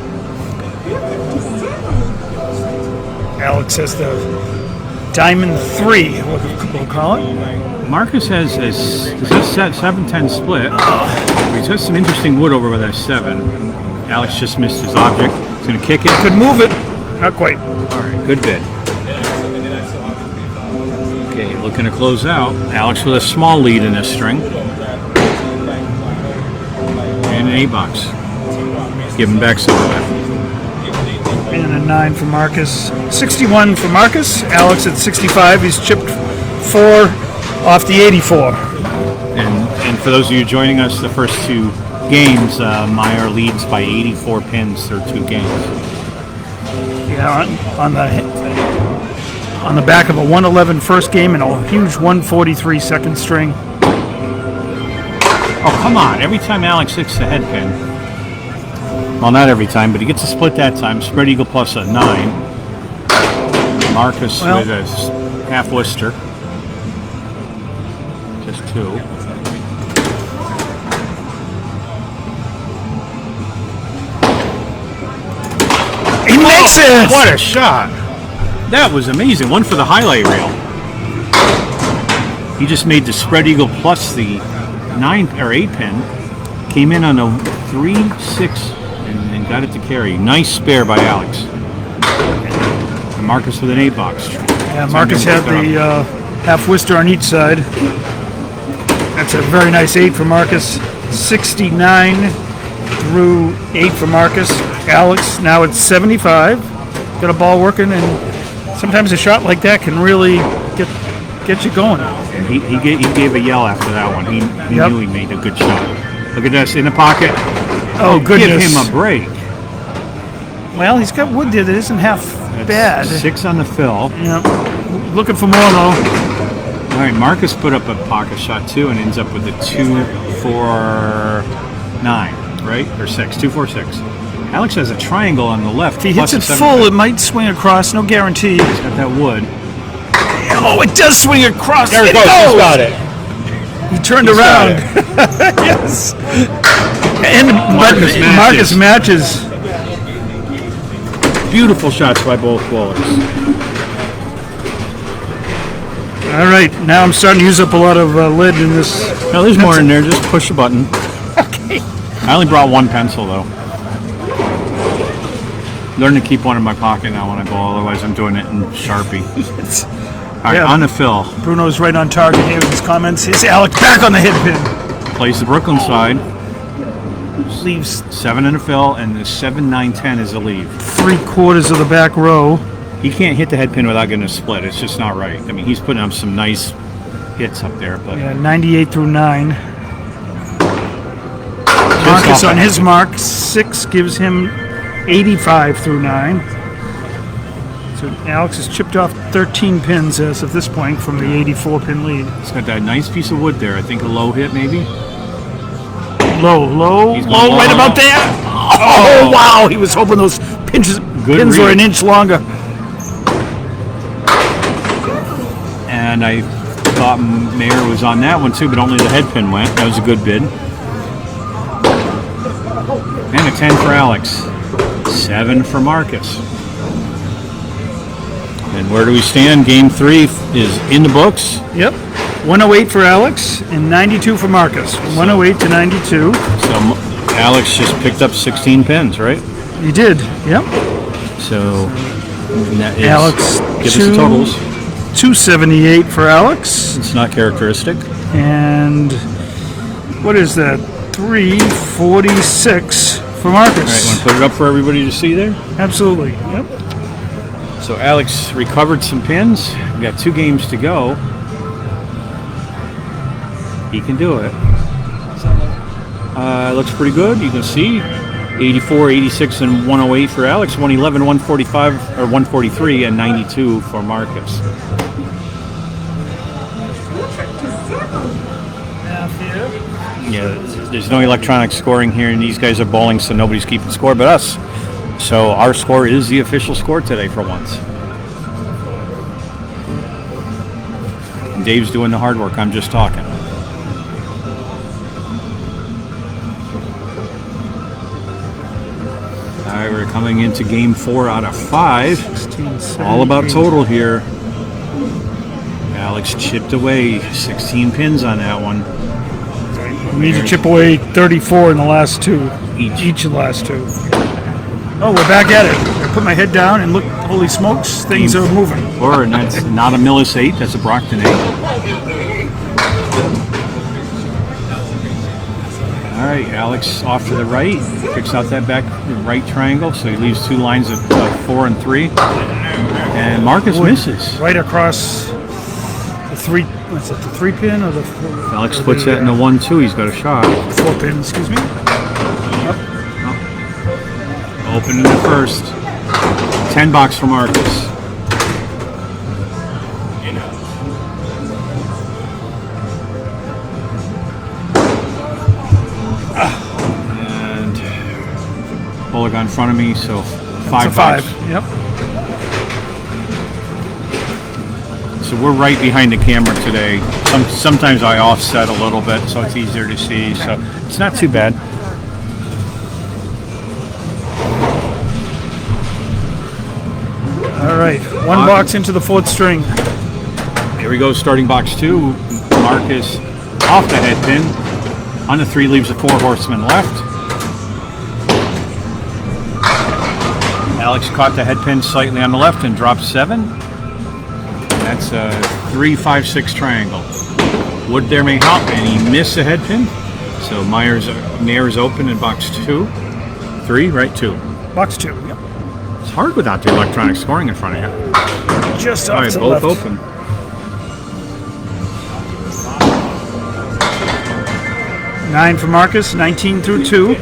Speaker 2: Alex has the Diamond 3, we'll call it.
Speaker 1: Marcus has a 7-10 split. He's got some interesting wood over by that 7. Alex just missed his object. He's going to kick it.
Speaker 2: Could move it. Not quite.
Speaker 1: All right, good bid. Okay, looking to close out. Alex with a small lead in this string. And an 8 box. Giving back some of that.
Speaker 2: And a 9 for Marcus. 61 for Marcus. Alex at 65. He's chipped 4 off the 84.
Speaker 1: And for those of you joining us, the first 2 games, Meyer leads by 84 pins through 2 games.
Speaker 2: Yeah, on the back of a 111 first game and a huge 143 second string.
Speaker 1: Oh, come on. Every time Alex hits the head pin. Well, not every time, but he gets a split that time. Spread eagle plus a 9. Marcus
Speaker 2: Well.
Speaker 1: with a half Worcester. Just 2.
Speaker 2: He makes it!
Speaker 1: What a shot! That was amazing. One for the highlight reel. He just made the spread eagle plus the 9 or 8 pin. Came in on a 3-6 and got it to carry. Nice spare by Alex. And Marcus with an 8 box.
Speaker 2: Yeah, Marcus had the half Worcester on each side. That's a very nice 8 for Marcus. 69 through 8 for Marcus. Alex, now it's 75. Got a ball working, and sometimes a shot like that can really get you going.
Speaker 1: And he gave a yell after that one. He
Speaker 2: Yep.
Speaker 1: knew he made a good shot. Look at this in the pocket.
Speaker 2: Oh, goodness.
Speaker 1: Give him a break.
Speaker 2: Well, he's got wood there that isn't half
Speaker 1: That's
Speaker 2: bad.
Speaker 1: 6 on the fill.
Speaker 2: Yeah. Looking for more, though.
Speaker 1: All right, Marcus put up a pocket shot too and ends up with a 2-4-9, right? Or 6, 2-4-6. Alex has a triangle on the left.
Speaker 2: If he
Speaker 1: plus
Speaker 2: hits it
Speaker 1: a 7.
Speaker 2: full, it might swing across. No guarantee.
Speaker 1: He's got that wood.
Speaker 2: Oh, it does swing across.
Speaker 1: There it
Speaker 2: goes.
Speaker 1: goes. He's got it.
Speaker 2: He turned
Speaker 1: He's got
Speaker 2: around. Yes. And
Speaker 1: Marcus
Speaker 2: Marcus matches.
Speaker 1: Beautiful shots by both bowlers.
Speaker 2: All right, now I'm starting to use up a lot of lead in this.
Speaker 1: No, there's more in there. Just push the button.
Speaker 2: Okay.
Speaker 1: I only brought one pencil though. Learn to keep one in my pocket now when I bowl. Otherwise, I'm doing it in Sharpie. All right,
Speaker 2: Yeah.
Speaker 1: on the fill.
Speaker 2: Bruno's right on target here with his comments. It's Alex back on the hit pin.
Speaker 1: Plays the Brooklyn side.
Speaker 2: Leaves
Speaker 1: 7 in the fill, and the 7-9-10 is a leave.
Speaker 2: 3/4 of the back row.
Speaker 1: He can't hit the head pin without getting a split. It's just not right. I mean, he's putting up some nice hits up there, but
Speaker 2: Yeah, 98 through 9.
Speaker 1: off
Speaker 2: Marcus
Speaker 1: the
Speaker 2: on
Speaker 1: head
Speaker 2: his
Speaker 1: pin.
Speaker 2: mark. 6 gives him 85 through 9. So Alex has chipped off 13 pins as of this point from the 84 pin lead.
Speaker 1: He's got that nice piece of wood there. I think a low hit maybe.
Speaker 2: Low,
Speaker 1: He's
Speaker 2: low,
Speaker 1: going
Speaker 2: right
Speaker 1: low.
Speaker 2: about there. Oh, wow. He was hoping those pins were
Speaker 1: read.
Speaker 2: an inch longer.
Speaker 1: And I thought Mayer was on that one too, but only the head pin went. That was a good bid. And a 10 for Alex. 7 for Marcus. And where do we stand? Game 3 is in the books.
Speaker 2: Yep. 108 for Alex and 92 for Marcus. 108 to 92.
Speaker 1: So Alex just picked up 16 pins, right?
Speaker 2: He did. Yep.
Speaker 1: So that is,
Speaker 2: Alex,
Speaker 1: give us the totals.
Speaker 2: 278 for Alex.
Speaker 1: It's not characteristic.
Speaker 2: And what is that? 346 for Marcus.
Speaker 1: All right, want to put it up for everybody to see there?
Speaker 2: Absolutely. Yep.
Speaker 1: So Alex recovered some pins. We got 2 games to go. He can do it. Looks pretty good. You can see 84, 86, and 108 for Alex. 111, 145, or 143, and 92 for Marcus. Yeah, there's no electronic scoring here, and these guys are bowling, so nobody's keeping score but us. So our score is the official score today for once. And Dave's doing the hard work. I'm just talking. All right, we're coming into game 4 out of 5.
Speaker 2: 16,
Speaker 1: All about total here. Alex chipped away 16 pins on that one.
Speaker 2: We need to chip away 34 in the last 2.
Speaker 1: Each.
Speaker 2: Of the last 2. Oh, we're back at it. I put my head down and look, holy smokes, things are moving.
Speaker 1: Or, and that's not a Millis 8, that's a Brockton 8. All right, Alex off to the right, picks out that back right triangle, so he leaves 2 lines of 4 and 3. And Marcus misses.
Speaker 2: Right across the 3, what's it, the 3 pin or the 4?
Speaker 1: Alex puts that in the 1-2, he's got a shot.
Speaker 2: 4 pin, excuse me.
Speaker 1: Open in the first. 10 box for Marcus. And bowler got in front of me, so 5
Speaker 2: It's a 5.
Speaker 1: box.
Speaker 2: Yep.
Speaker 1: So we're right behind the camera today. Sometimes I offset a little bit so it's easier to see. So it's not too bad.
Speaker 2: All right, one box into the 4th string.
Speaker 1: Here we go, starting box 2. Marcus off the head pin. On the 3 leaves a 4 horseman left. Alex caught the head pin slightly on the left and dropped 7. That's a 3-5-6 triangle. Wood there may help, and he missed the head pin. So Mayer's open in box 2. 3, right? 2.
Speaker 2: Box 2, yep.
Speaker 1: It's hard without the electronic scoring in front of you.
Speaker 2: Just
Speaker 1: All
Speaker 2: off
Speaker 1: right,
Speaker 2: to the
Speaker 1: both
Speaker 2: left.
Speaker 1: open.
Speaker 2: Nine for Marcus, 19 through 2.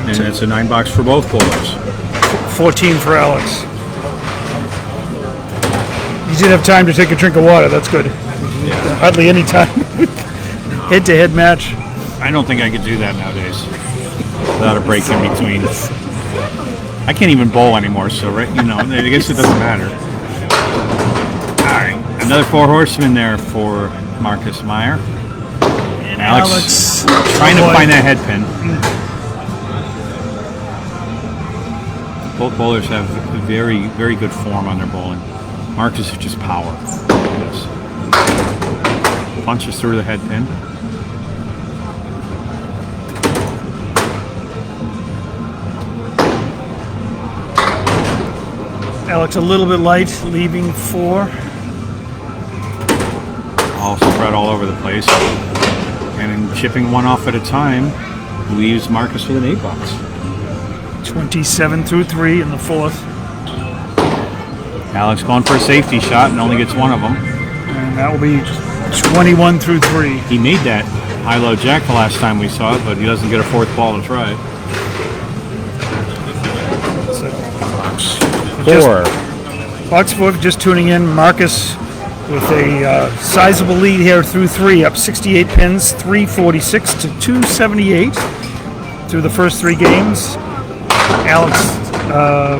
Speaker 1: And it's a 9 box for both bowlers.
Speaker 2: 14 for Alex. You did have time to take a drink of water, that's good.
Speaker 1: Yeah.
Speaker 2: Hardly any time. Head-to-head match.
Speaker 1: I don't think I could do that nowadays without a break in between. I can't even bowl anymore, so I guess it doesn't matter. All right, another 4 horsemen there for Marcus Meyer.
Speaker 2: And
Speaker 1: Alex trying to find that head pin. Both bowlers have very, very good form on their bowling. Marcus is just power. Yes. Punches through the head pin.
Speaker 2: Alex a little bit light, leaving 4.
Speaker 1: All spread all over the place. And in chipping one off at a time, leaves Marcus with an 8 box.
Speaker 2: 27 through 3 in the 4th.
Speaker 1: Alex going for a safety shot and only gets one of them.
Speaker 2: And that will be 21 through 3.
Speaker 1: He made that high-low jack the last time we saw it, but he doesn't get a 4th ball to try.
Speaker 2: Box 4, just tuning in. Marcus with a sizable lead here through 3, up 68 pins, 346 to 278 through the first 3 games.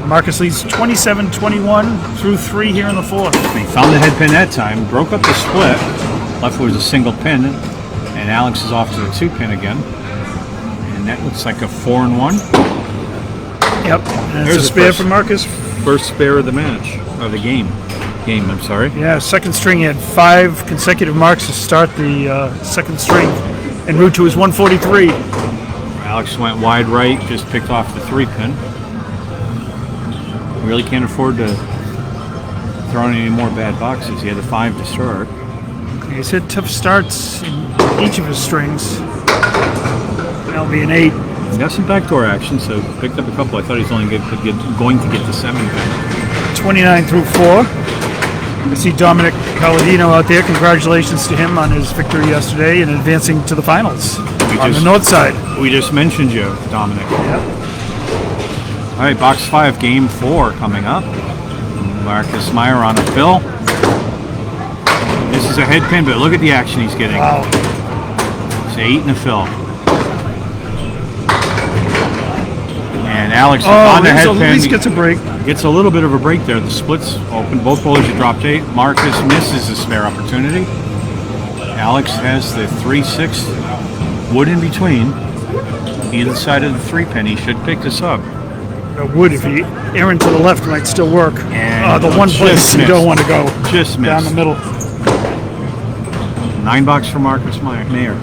Speaker 2: Marcus leads 27-21 through 3 here in the 4th.
Speaker 1: He found the head pin that time, broke up the split. Left was a single pin, and Alex is off to the 2 pin again. And that looks like a 4-1.
Speaker 2: Yep, and
Speaker 1: There's
Speaker 2: it's a
Speaker 1: the
Speaker 2: spare
Speaker 1: first.
Speaker 2: for Marcus.
Speaker 1: First spare of the match, of the game. I'm sorry.
Speaker 2: Yeah, second string. He had 5 consecutive marks to start the second string en route to his 143.
Speaker 1: Alex went wide right, just picked off the 3 pin. Really can't afford to throw in any more bad boxes. He had the 5 to start.
Speaker 2: He's had tough starts in each of his strings. That'll be an 8.
Speaker 1: He got some backdoor action, so picked up a couple. I thought he was only going to get the 7 pin.
Speaker 2: 29 through 4. I see Dominic Palladino out there. Congratulations to him on his victory yesterday and advancing to the finals on the north side.
Speaker 1: We just mentioned you, Dominic.
Speaker 2: Yep.
Speaker 1: All right, box 5, game 4 coming up. Marcus Meyer on a fill. This is a head pin, but look at the action he's getting.
Speaker 2: Wow.
Speaker 1: It's 8 and a fill. And Alex is on the head pin.
Speaker 2: At least gets a break.
Speaker 1: Gets a little bit of a break there. The split's open. Both bowlers have dropped 8. Marcus misses a spare opportunity. Alex has the 3-6 wood in between. Either side of the 3 pin. He should pick this up.
Speaker 2: Wood, if he errant to the left, might still work.
Speaker 1: And
Speaker 2: the one
Speaker 1: just
Speaker 2: place you
Speaker 1: missed.
Speaker 2: don't want to go.
Speaker 1: Just
Speaker 2: Down
Speaker 1: missed.
Speaker 2: the middle.
Speaker 1: 9 box for Marcus Meyer.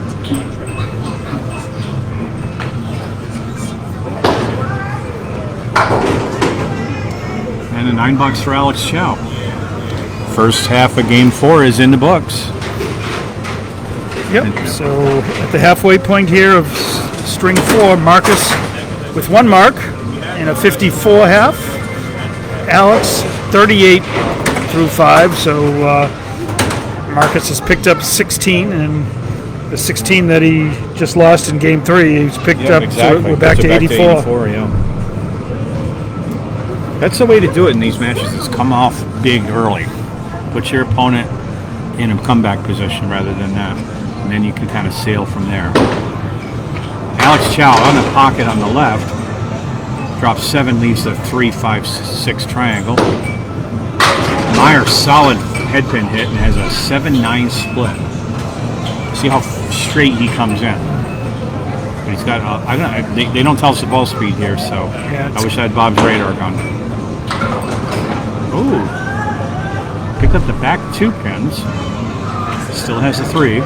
Speaker 1: And a 9 box for Alex Chou. First half of game 4 is in the books.
Speaker 2: Yep. So at the halfway point here of string 4, Marcus with 1 mark and a 54 half. Alex 38 through 5. So Marcus has picked up 16, and the 16 that he just lost in game 3, he's picked up.
Speaker 1: Exactly.
Speaker 2: So we're back to 84.
Speaker 1: Yeah. That's the way to do it in these matches, is come off big early. Put your opponent in a comeback position rather than that. And then you can kind of sail from there. Alex Chou on the pocket on the left. Drops 7, leaves the 3, 5, 6 triangle. Meyer, solid head pin hit and has a 7-9 split. See how straight he comes in. But he's got, they don't tell us the ball speed here, so
Speaker 2: Yeah,
Speaker 1: I wish I had Bob's radar gun. Ooh. Picked up the back 2 pins. Still has the 3.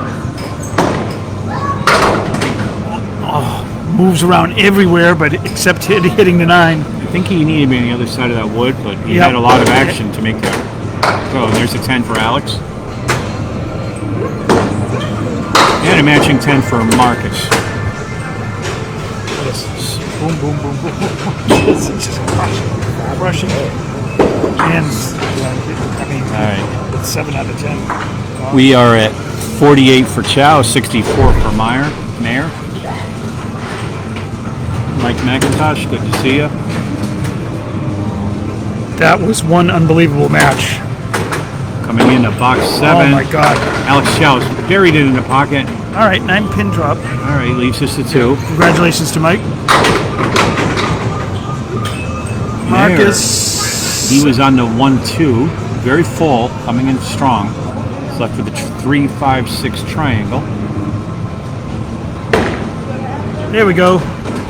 Speaker 2: Moves around everywhere, but except hitting the 9.
Speaker 1: I think he needed me on the other side of that wood, but he had a lot of action to make that go. There's a 10 for Alex. And a matching 10 for Marcus.
Speaker 2: Boom, boom, boom, boom, boom. It's just crushing. And,
Speaker 1: All right.
Speaker 2: it's 7 out of 10.
Speaker 1: We are at 48 for Chou, 64 for Mayer. Mike McIntosh, good to see you.
Speaker 2: That was one unbelievable match.
Speaker 1: Coming into box 7.
Speaker 2: Oh my God.
Speaker 1: Alex Chou's buried it in the pocket.
Speaker 2: All right, 9 pin drop.
Speaker 1: All right, leaves us to 2.
Speaker 2: Congratulations to Mike. Marcus.
Speaker 1: He was on the 1-2, very full, coming in strong. He's left with a 3, 5, 6 triangle.
Speaker 2: There we go.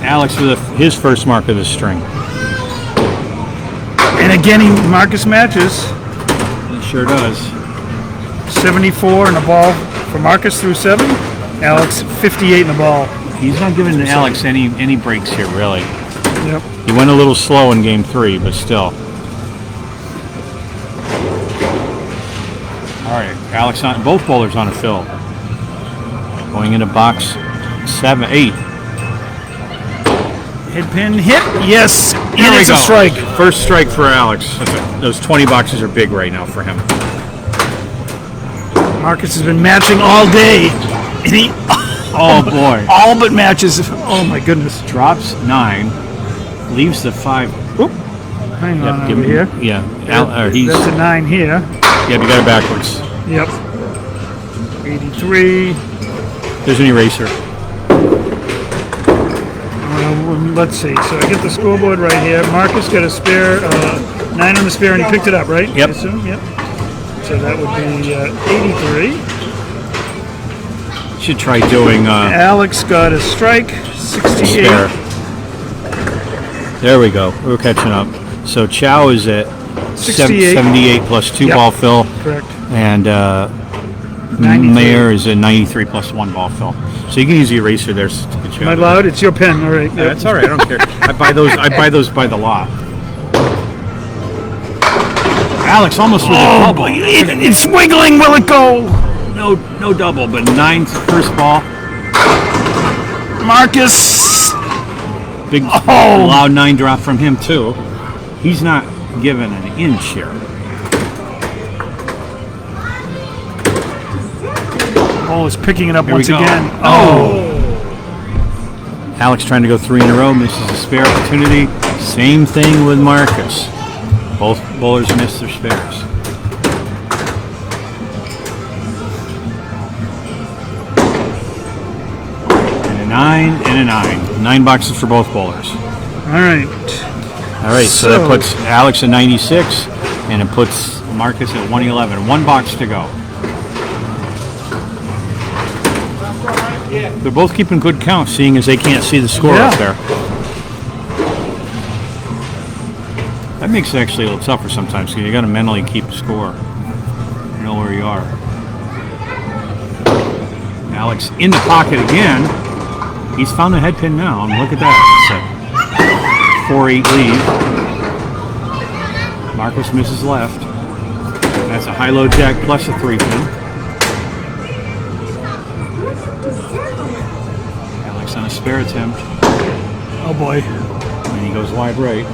Speaker 1: Alex with his first mark of the string.
Speaker 2: And again, Marcus matches.
Speaker 1: He sure does.
Speaker 2: 74 in the ball for Marcus through 7. Alex 58 in the ball.
Speaker 1: He's not giving Alex any breaks here, really.
Speaker 2: Yep.
Speaker 1: He went a little slow in game 3, but still. All right, Alex on both bowlers on a fill. Going into box 8.
Speaker 2: Head pin hit. Yes.
Speaker 1: Here we
Speaker 2: it's
Speaker 1: go.
Speaker 2: a strike.
Speaker 1: First strike for Alex. Those 20 boxes are big right now for him.
Speaker 2: Marcus has been matching all day. And he,
Speaker 1: Oh boy.
Speaker 2: all but matches. Oh my goodness.
Speaker 1: Drops 9, leaves the 5. Whoop.
Speaker 2: Hang on
Speaker 1: Give
Speaker 2: over
Speaker 1: him-
Speaker 2: here.
Speaker 1: Yeah.
Speaker 2: That's a 9 here.
Speaker 1: Yeah, you got it backwards.
Speaker 2: Yep. 83.
Speaker 1: There's an eraser.
Speaker 2: Let's see. So I get the scoreboard right here. Marcus got a spare, 9 on the spare, and he picked it up, right?
Speaker 1: Yep.
Speaker 2: I assume? Yep. So that would be 83.
Speaker 1: Should try doing
Speaker 2: Alex got a strike, 68.
Speaker 1: spare. There we go. We're catching up. So Chou is at
Speaker 2: 68.
Speaker 1: 78 plus 2
Speaker 2: Yep.
Speaker 1: ball fill.
Speaker 2: Correct.
Speaker 1: And
Speaker 2: 93.
Speaker 1: Mayer is at 93 plus 1 ball fill. So you can use the eraser there.
Speaker 2: Am I loud? It's your pen. All right.
Speaker 1: Yeah, that's all right. I don't care. I buy those by the lot. Alex almost with a double.
Speaker 2: It's wiggling. Will it go?
Speaker 1: No double, but 9's first ball.
Speaker 2: Marcus.
Speaker 1: Big loud 9 drop from him too. He's not given an inch here.
Speaker 2: Oh, it's picking it up
Speaker 1: Here we
Speaker 2: once
Speaker 1: go.
Speaker 2: again.
Speaker 1: Alex trying to go 3 in a row, misses a spare opportunity. Same thing with Marcus. Both bowlers missed their spares. And a 9 and a 9. 9 boxes for both bowlers.
Speaker 2: All right.
Speaker 1: All right, so that puts Alex at 96, and it puts Marcus at 111. 1 box to go. They're both keeping good count, seeing as they can't see the score up there. That makes it actually a little tougher sometimes, because you got to mentally keep score. You know where you are. Alex in the pocket again. He's found a head pin now. I mean, look at that. It's a 4-8 lead. Marcus misses left. That's a high-low jack plus a 3 pin. Alex on a spare attempt.
Speaker 2: Oh boy.
Speaker 1: And he goes wide right.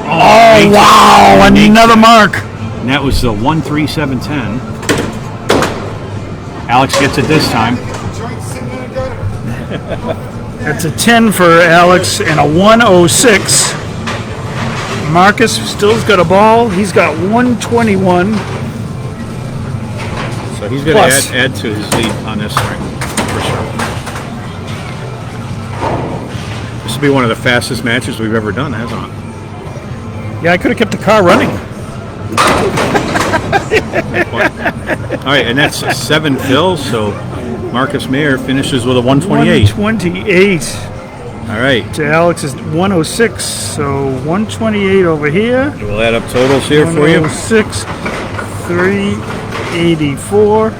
Speaker 2: Oh, wow. Another mark.
Speaker 1: And that was the 13710. Alex gets it this time.
Speaker 2: That's a 10 for Alex and a 106. Marcus still's got a ball. He's got 121.
Speaker 1: So So he's going
Speaker 2: Plus.
Speaker 1: to add to his lead on this string, for sure. This will be one of the fastest matches we've ever done, hasn't it?
Speaker 2: Yeah, I could have kept the car running.
Speaker 1: All right, and that's 7 fills, so Marcus Mayer finishes with a 128.
Speaker 2: 128.
Speaker 1: All right.
Speaker 2: To Alex is 106, so 128 over here.
Speaker 1: We'll add up totals here for you.
Speaker 2: 106, 384.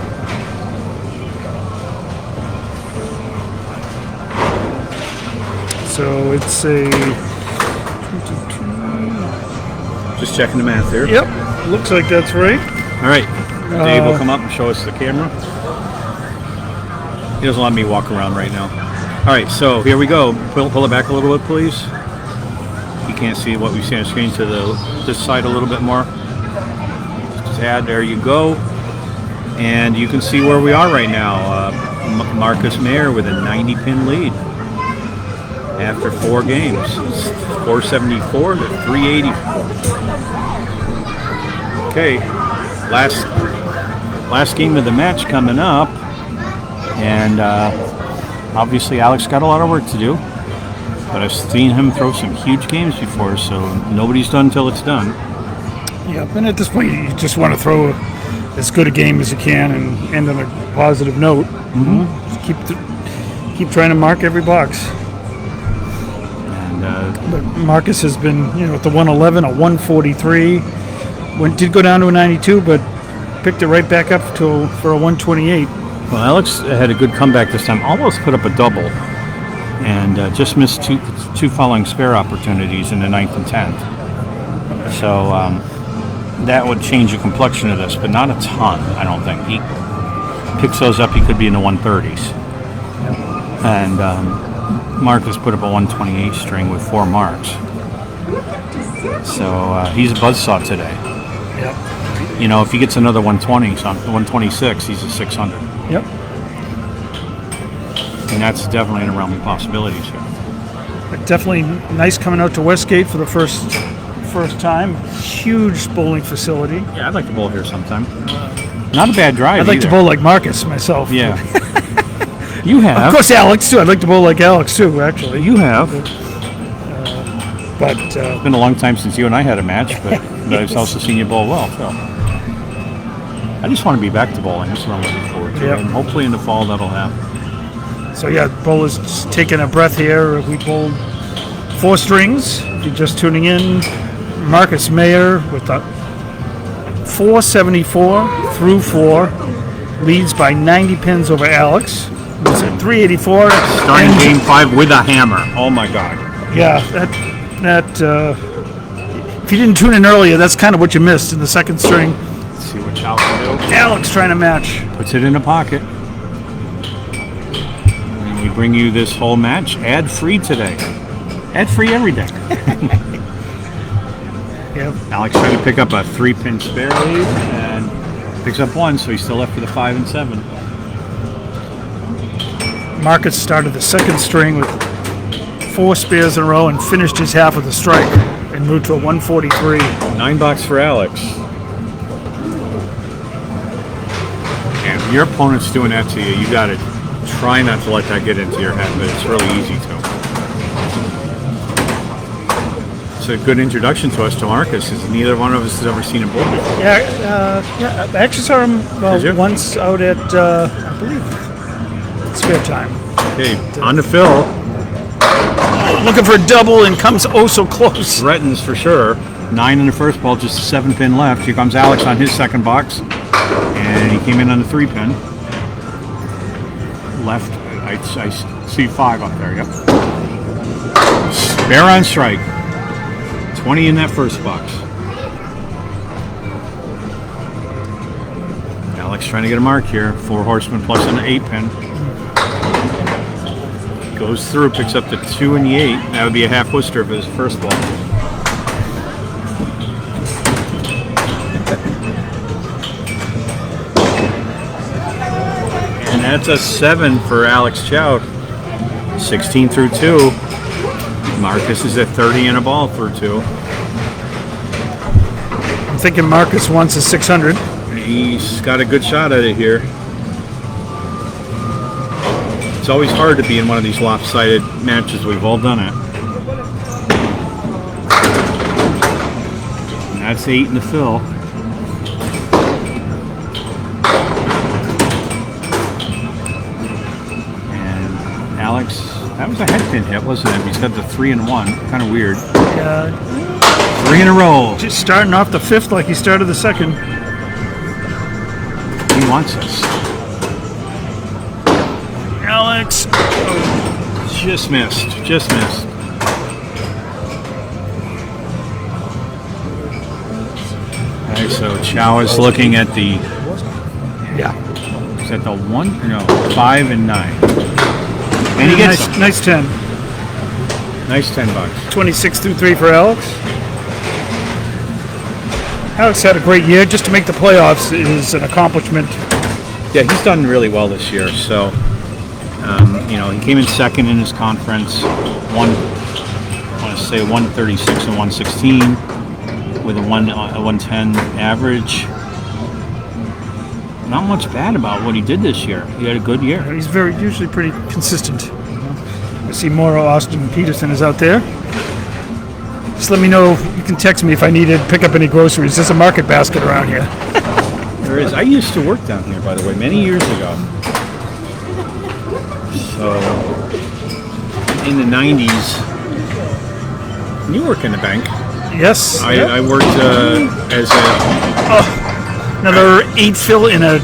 Speaker 2: So it's a 22.
Speaker 1: Just checking the math here.
Speaker 2: Yep, looks like that's right.
Speaker 1: All right. Dave will come up and show us the camera. He doesn't let me walk around right now. All right, so here we go. Pull it back a little bit, please. You can't see what we see on the screen to this side a little bit more. Just add, there you go. And you can see where we are right now. Marcus Mayer with a 90-pin lead after 4 games. It's 474 to 384. Okay, last game of the match coming up. And obviously Alex got a lot of work to do, but I've seen him throw some huge games before, so nobody's done until it's done.
Speaker 2: Yeah, and at this point you just want to throw as good a game as you can and end on a positive note.
Speaker 1: Mm-hmm.
Speaker 2: Keep trying to mark every box.
Speaker 1: And
Speaker 2: but Marcus has been, at the 111, a 143. Did go down to a 92, but picked it right back up for a 128.
Speaker 1: well, Alex had a good comeback this time, almost put up a double, and just missed two following spare opportunities in the 9th and 10th. So that would change the complexion of this, but not a ton, I don't think. He picks those up, he could be in the 130s. And Marcus put up a 128 string with 4 marks. So he's a buzzsaw today.
Speaker 2: Yep.
Speaker 1: If he gets another 126, he's a 600.
Speaker 2: Yep.
Speaker 1: And that's definitely in the realm of possibilities here.
Speaker 2: But definitely nice coming out to Westgate for the first time. Huge bowling facility.
Speaker 1: Yeah, I'd like to bowl here sometime. Not a bad drive
Speaker 2: I'd like to
Speaker 1: either.
Speaker 2: bowl like Marcus myself.
Speaker 1: Yeah. You have.
Speaker 2: Of course, Alex too. I'd like to bowl like Alex too, actually.
Speaker 1: You have.
Speaker 2: But
Speaker 1: It's been a long time since you and I had a match, but I've also seen you bowl well. So I just want to be back to bowling. That's what I'm looking forward to.
Speaker 2: Yep.
Speaker 1: And hopefully in the fall that'll happen.
Speaker 2: so yeah, bowlers just taking a breath here. We bowled 4 strings. If you're just tuning in, Marcus Mayer with a 474 through 4 leads by 90 pins over Alex, who's at 384.
Speaker 1: Starting game 5 with a hammer. Oh my God.
Speaker 2: Yeah, that if you didn't tune in earlier, that's kind of what you missed in the second string.
Speaker 1: Let's see what Chou can do.
Speaker 2: Alex trying to match.
Speaker 1: Puts it in a pocket. And we bring you this whole match ad-free today. Ad-free every day.
Speaker 2: Yeah,
Speaker 1: Alex trying to pick up a 3-pin spare lead and picks up 1, so he's still left with a 5 and 7.
Speaker 2: Marcus started the second string with 4 spares in a row and finished his half with a strike and moved to a 143.
Speaker 1: 9 bucks for Alex. And when your opponent's doing that to you, you got to try not to let that get into your head, but it's really easy to. It's a good introduction to us to Marcus, because neither one of us has ever seen him bowl before.
Speaker 2: Yeah, I actually saw him
Speaker 1: Did you?
Speaker 2: once out at, I believe, spare time.
Speaker 1: Okay, on the fill.
Speaker 2: Looking for a double and comes oh so close.
Speaker 1: Threatens for sure. 9 in the first ball, just a 7-pin left. Here comes Alex on his second box. And he came in on the 3-pin. Left, I see 5 up there, yep. Spare on strike. 20 in that first box. Alex trying to get a mark here. 4 horsemen plus an 8-pin. Goes through, picks up the 2 and the 8. That would be a half Worcester for his first ball. And that's a 7 for Alex Chou. 16 through 2. Marcus is at 30 and a ball through 2.
Speaker 2: I'm thinking Marcus wants a 600.
Speaker 1: He's got a good shot at it here. It's always hard to be in one of these lopsided matches. We've all done it. And that's 8 in the fill. And Alex, that was a head pin hit, wasn't it? He's got the 3 and 1. Kind of weird.
Speaker 2: Yeah.
Speaker 1: 3 in a row.
Speaker 2: Just starting off the 5th like he started the 2nd.
Speaker 1: He wants us.
Speaker 2: Alex.
Speaker 1: Just missed. Just missed. Okay, so Chou is looking at the.
Speaker 2: Yeah.
Speaker 1: Is that the 1? No, 5 and 9. And he gets
Speaker 2: nice 10.
Speaker 1: Nice $10.
Speaker 2: 26 through 3 for Alex. Alex had a great year. Just to make the playoffs is an accomplishment.
Speaker 1: Yeah, he's done really well this year. So, you know, he came in 2nd in his conference. I want to say 136 and 116 with a 110 average. Not much bad about what he did this year. He had a good year.
Speaker 2: He's usually pretty consistent. I see more Austin Peterson is out there. Just let me know. You can text me if I need to pick up any groceries. There's a market basket around here.
Speaker 1: There is. I used to work down here, by the way, many years ago. So, in the 90s, you work in the bank.
Speaker 2: Yes.
Speaker 1: I worked as a...
Speaker 2: Another 8 fill in a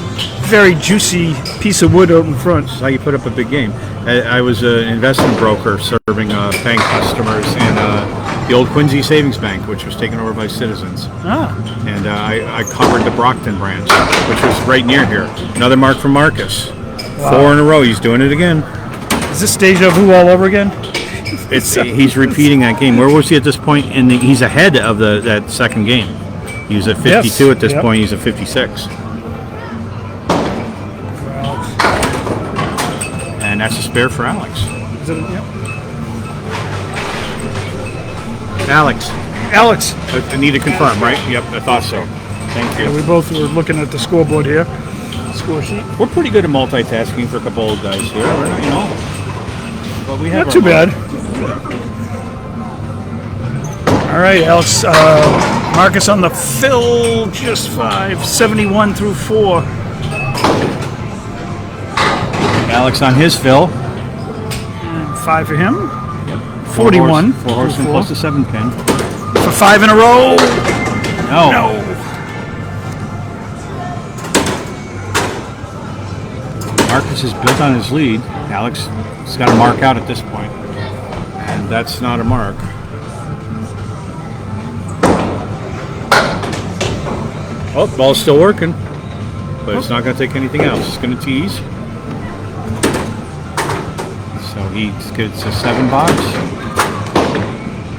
Speaker 2: very juicy piece of wood out in front.
Speaker 1: That's how you put up a big game. I was an investment broker serving bank customers in the old Quincy Savings Bank, which was taken over by Citizens. And I covered the Brockton branch, which was right near here. Another mark from Marcus. Wow. 4 in a row. He's doing it again.
Speaker 2: Is this deja vu all over again?
Speaker 1: He's repeating that game. Where was he at this point? He's ahead of that second game. He was at 52 at this point. He's at 56. And that's a spare for Alex.
Speaker 2: Is it? Yep.
Speaker 1: Alex. I need to confirm, right? Yep, I thought so. Thank you.
Speaker 2: Yeah, we both were looking at the scoreboard here. Score sheet.
Speaker 1: We're pretty good at multitasking for a couple old guys here, you know. But we have
Speaker 2: not too bad. All right, Alex. Marcus on the fill, just 5, 71 through 4.
Speaker 1: Alex on his fill.
Speaker 2: And 5 for him.
Speaker 1: Yep.
Speaker 2: 41.
Speaker 1: 4 horse and plus a 7 pin.
Speaker 2: For 5 in a row.
Speaker 1: No. Marcus is built on his lead. Alex has got a mark out at this point. And that's not a mark. Oh, ball's still working. But it's not going to take anything else. It's going to tease. So he gets a 7 box.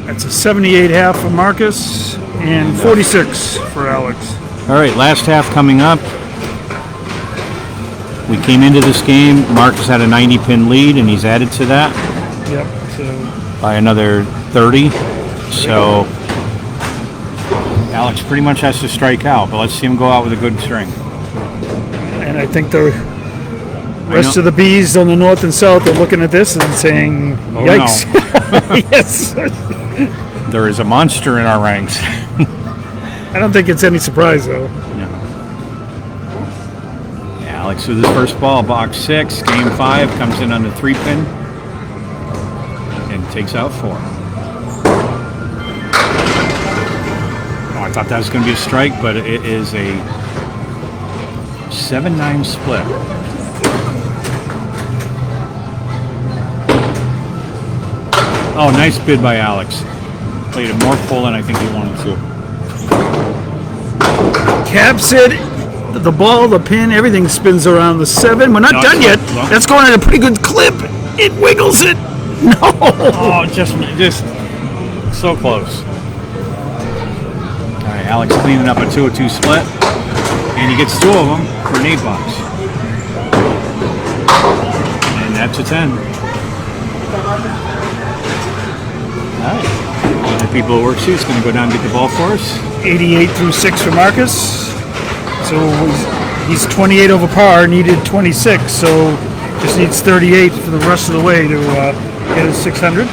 Speaker 2: That's a 78 half for Marcus and 46 for Alex.
Speaker 1: All right, last half coming up. We came into this game. Marcus had a 90 pin lead, and he's added to that.
Speaker 2: Yep. So
Speaker 1: by another 30. So Alex pretty much has to strike out, but let's see him go out with a good string.
Speaker 2: And I think the rest of the bees on the north and south are looking at this and saying, yikes.
Speaker 1: No.
Speaker 2: Yes.
Speaker 1: There is a monster in our ranks.
Speaker 2: I don't think it's any surprise, though.
Speaker 1: No. Yeah, Alex with his first ball, box 6, game 5, comes in on the 3 pin and takes out 4. I thought that was going to be a strike, but it is a 7-9 split. Oh, nice bid by Alex. Played it more full than I think he wanted to.
Speaker 2: Caps it. The ball, the pin, everything spins around the 7. We're not done yet.
Speaker 1: No.
Speaker 2: That's going at a pretty good clip. It wiggles it. No.
Speaker 1: Oh, just so close. All right, Alex cleaning up a 2-2 split, and he gets 2 of them for an 8 box, and that's a 10. All right, the people who work sheet's going to go down and get the ball for us.
Speaker 2: 88 through 6 for Marcus. So he's 28 over par, needed 26, so just needs 38 for the rest of the way to get his 600.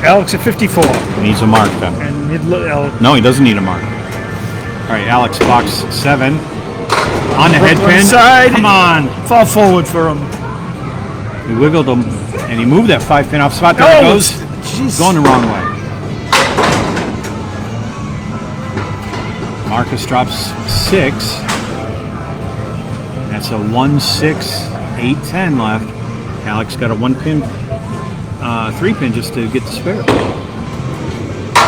Speaker 2: Alex at 54.
Speaker 1: Needs a mark then.
Speaker 2: And
Speaker 1: no, he doesn't need a mark. All right, Alex, box 7. On the head pin.
Speaker 2: Side.
Speaker 1: Come on.
Speaker 2: Fall forward for him.
Speaker 1: He wiggled him, and he moved that 5 pin off spot. There it goes.
Speaker 2: Geez.
Speaker 1: Going the wrong way. Marcus drops 6. That's a 1, 6, 8, 10 left. Alex got a 1 pin, 3 pin just to get the spare.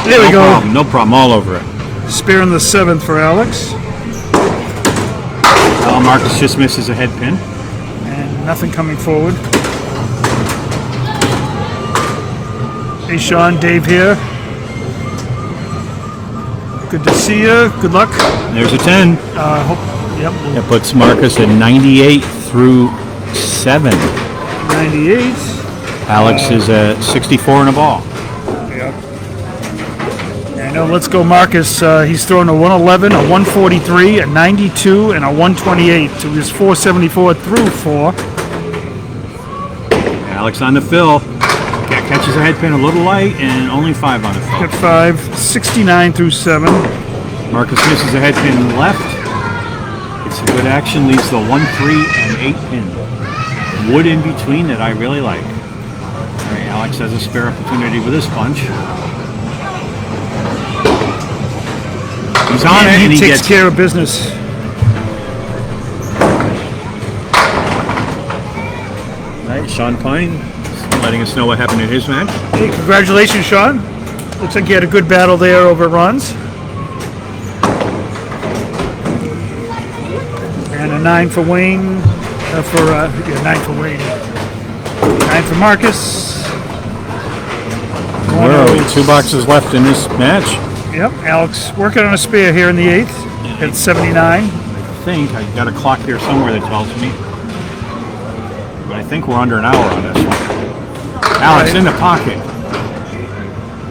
Speaker 2: There we go.
Speaker 1: No problem, all over it.
Speaker 2: Spare in the 7th for Alex.
Speaker 1: Well, Marcus just misses a head pin.
Speaker 2: And nothing coming forward. Hey Sean, Dave here. Good to see you. Good luck.
Speaker 1: There's a 10.
Speaker 2: Yep.
Speaker 1: That puts Marcus at 98 through 7.
Speaker 2: 98.
Speaker 1: Alex is at 64 and a ball.
Speaker 2: Yep. I know. Let's go, Marcus. He's thrown a 111, a 143, a 92, and a 128. So he was 474 through 4.
Speaker 1: Alex on the fill. Catches a head pin a little light and only 5 on the fill.
Speaker 2: Got 5, 69 through 7.
Speaker 1: Marcus misses a head pin left. It's a good action. Leaves the 1, 3, and 8 pin. Wood in between that I really like. All right, Alex has a spare opportunity with this bunch. He's on it, and
Speaker 2: he takes
Speaker 1: gets
Speaker 2: care of business.
Speaker 1: All right, Sean Pine letting us know what happened in his match.
Speaker 2: Hey, congratulations, Sean. Looks like you had a good battle there over at Ron's. And a 9 for Wayne. 9 for Wayne. 9 for Marcus.
Speaker 1: Where are we? 2 boxes left in this match.
Speaker 2: Yep, Alex working on a spare here in the 8th at 79.
Speaker 1: I think I got a clock here somewhere that tells me. But I think we're under an hour on this one. Alex in the pocket.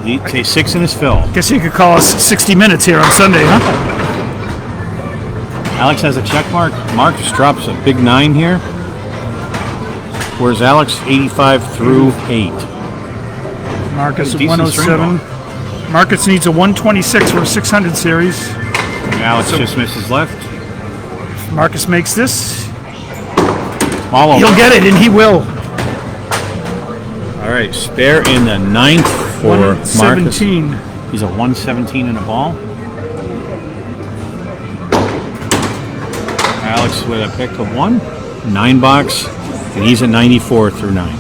Speaker 1: He takes 6 in his fill.
Speaker 2: Guess you could call us 60 minutes here on Sunday, huh?
Speaker 1: Alex has a check mark. Marcus drops a big 9 here. Whereas Alex 85 through 8.
Speaker 2: Marcus at
Speaker 1: Decent
Speaker 2: 107. Marcus needs a 126 for a 600 series.
Speaker 1: And Alex just misses left.
Speaker 2: If Marcus makes this,
Speaker 1: All over.
Speaker 2: he'll get it, and he will.
Speaker 1: All right, spare in the 9th for Marcus.
Speaker 2: 117.
Speaker 1: He's a 117 in a ball. Alex with a pick of 1, 9 box, and he's at 94 through 9.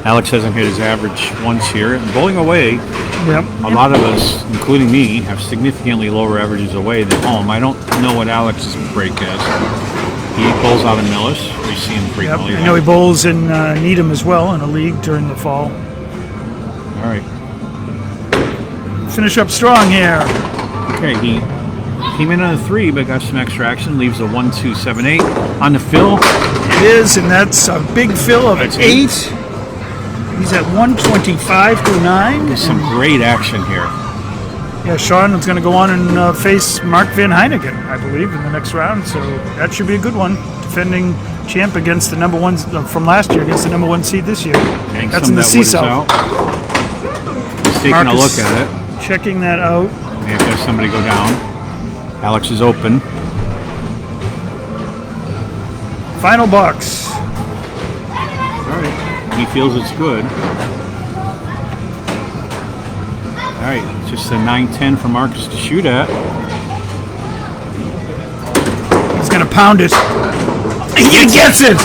Speaker 1: Alex hasn't hit his average once here. And bowling away,
Speaker 2: Yep.
Speaker 1: a lot of us, including me, have significantly lower averages away than home. I don't know what Alex's break is. He bowls out in Millis. We see him
Speaker 2: Yep.
Speaker 1: frequently.
Speaker 2: I know he bowls in Needham as well in a league during the fall.
Speaker 1: All right.
Speaker 2: Finish up strong here.
Speaker 1: Okay, he came in on a 3, but got some extra action. Leaves a 1, 2, 7, 8 on the fill.
Speaker 2: It is, and that's a big fill of
Speaker 1: That's
Speaker 2: 8. He's at 125 through 9.
Speaker 1: Some great action here.
Speaker 2: Yeah, Sean is going to go on and face Mark Van Heineken, I believe, in the next round. So that should be a good one. Defending champ against the number 1 from last year, against the number 1 seed this year.
Speaker 1: Getting
Speaker 2: That's
Speaker 1: some
Speaker 2: in the
Speaker 1: of that wood is
Speaker 2: seesaw.
Speaker 1: out. He's taking a
Speaker 2: Marcus
Speaker 1: look at it.
Speaker 2: Checking that out.
Speaker 1: May have to have somebody go down. Alex is open.
Speaker 2: Final box.
Speaker 1: All right. He feels it's good. All right, just a 9-10 for Marcus to shoot at.
Speaker 2: He's going to pound it. He gets it!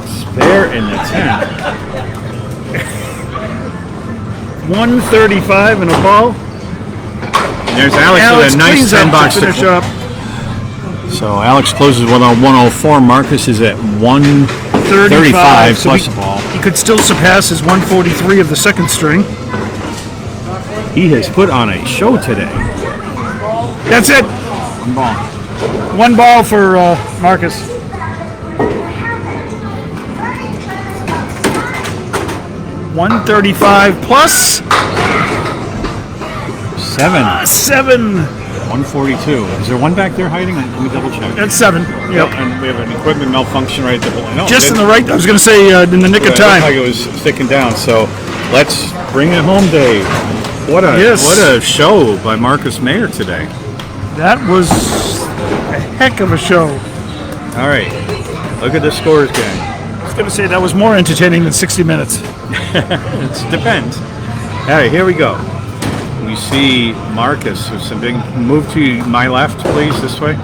Speaker 1: Spare in the 10.
Speaker 2: 135 and a ball.
Speaker 1: And there's Alex with a nice
Speaker 2: cleans
Speaker 1: 10
Speaker 2: up
Speaker 1: box
Speaker 2: to finish up.
Speaker 1: So Alex closes with a 104. Marcus is at 135
Speaker 2: so
Speaker 1: plus a ball.
Speaker 2: He could still surpass his 143 of the second string.
Speaker 1: He has put on a show today.
Speaker 2: That's it.
Speaker 1: 1 ball.
Speaker 2: 1 ball for Marcus. $135 plus.
Speaker 1: 7.
Speaker 2: 7.
Speaker 1: 142. Is there one back there hiding? Let me double check.
Speaker 2: That's 7. Yep.
Speaker 1: And we have an equipment malfunction right at the no,
Speaker 2: Just in the right. I was going to say in the nick of
Speaker 1: It looked
Speaker 2: time.
Speaker 1: like it was sticking down. So let's bring it home, Dave. What a show by Marcus Mayer today.
Speaker 2: That was a heck of a show.
Speaker 1: All right. Look at the scores, gang.
Speaker 2: I was going to say that was more entertaining than 60 minutes.
Speaker 1: It depends. All right, here we go. We see Marcus with some big move to my left, please, this way.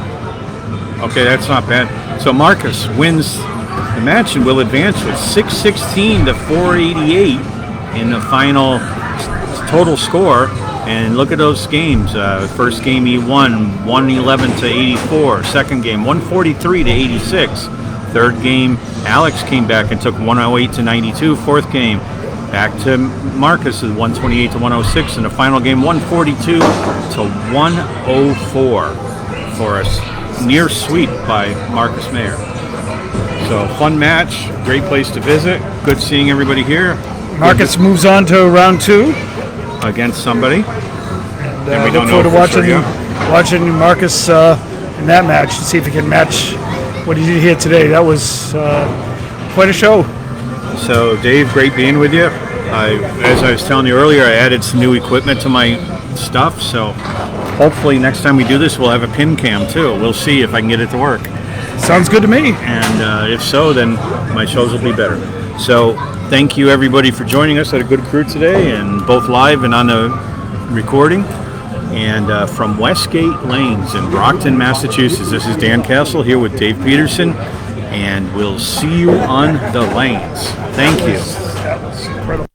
Speaker 1: Okay, that's not bad. So Marcus wins the match and will advance with 616 to 488 in the final total score. And look at those games. First game he won 111 to 84. Second game 143 to 86. Third game Alex came back and took 108 to 92. Fourth game back to Marcus is 128 to 106. And the final game 142 to 104 for a near sweep by Marcus Mayer. So fun match, great place to visit. Good seeing everybody here.
Speaker 2: Marcus moves on to round 2
Speaker 1: against somebody.
Speaker 2: And we look forward to watching Marcus in that match to see if he can match what he did here today. That was quite a show.
Speaker 1: So Dave, great being with you. As I was telling you earlier, I added some new equipment to my stuff. So hopefully next time we do this, we'll have a pin cam too. We'll see if I can get it to work.
Speaker 2: Sounds good to me.
Speaker 1: And if so, then my shows will be better. So thank you everybody for joining us. Had a good crew today, and both live and on the recording. And from Westgate Lanes in Brockton, Massachusetts, this is Dan Castle here with Dave Peterson, and we'll see you on the lanes. Thank you.
Speaker 2: That was incredible.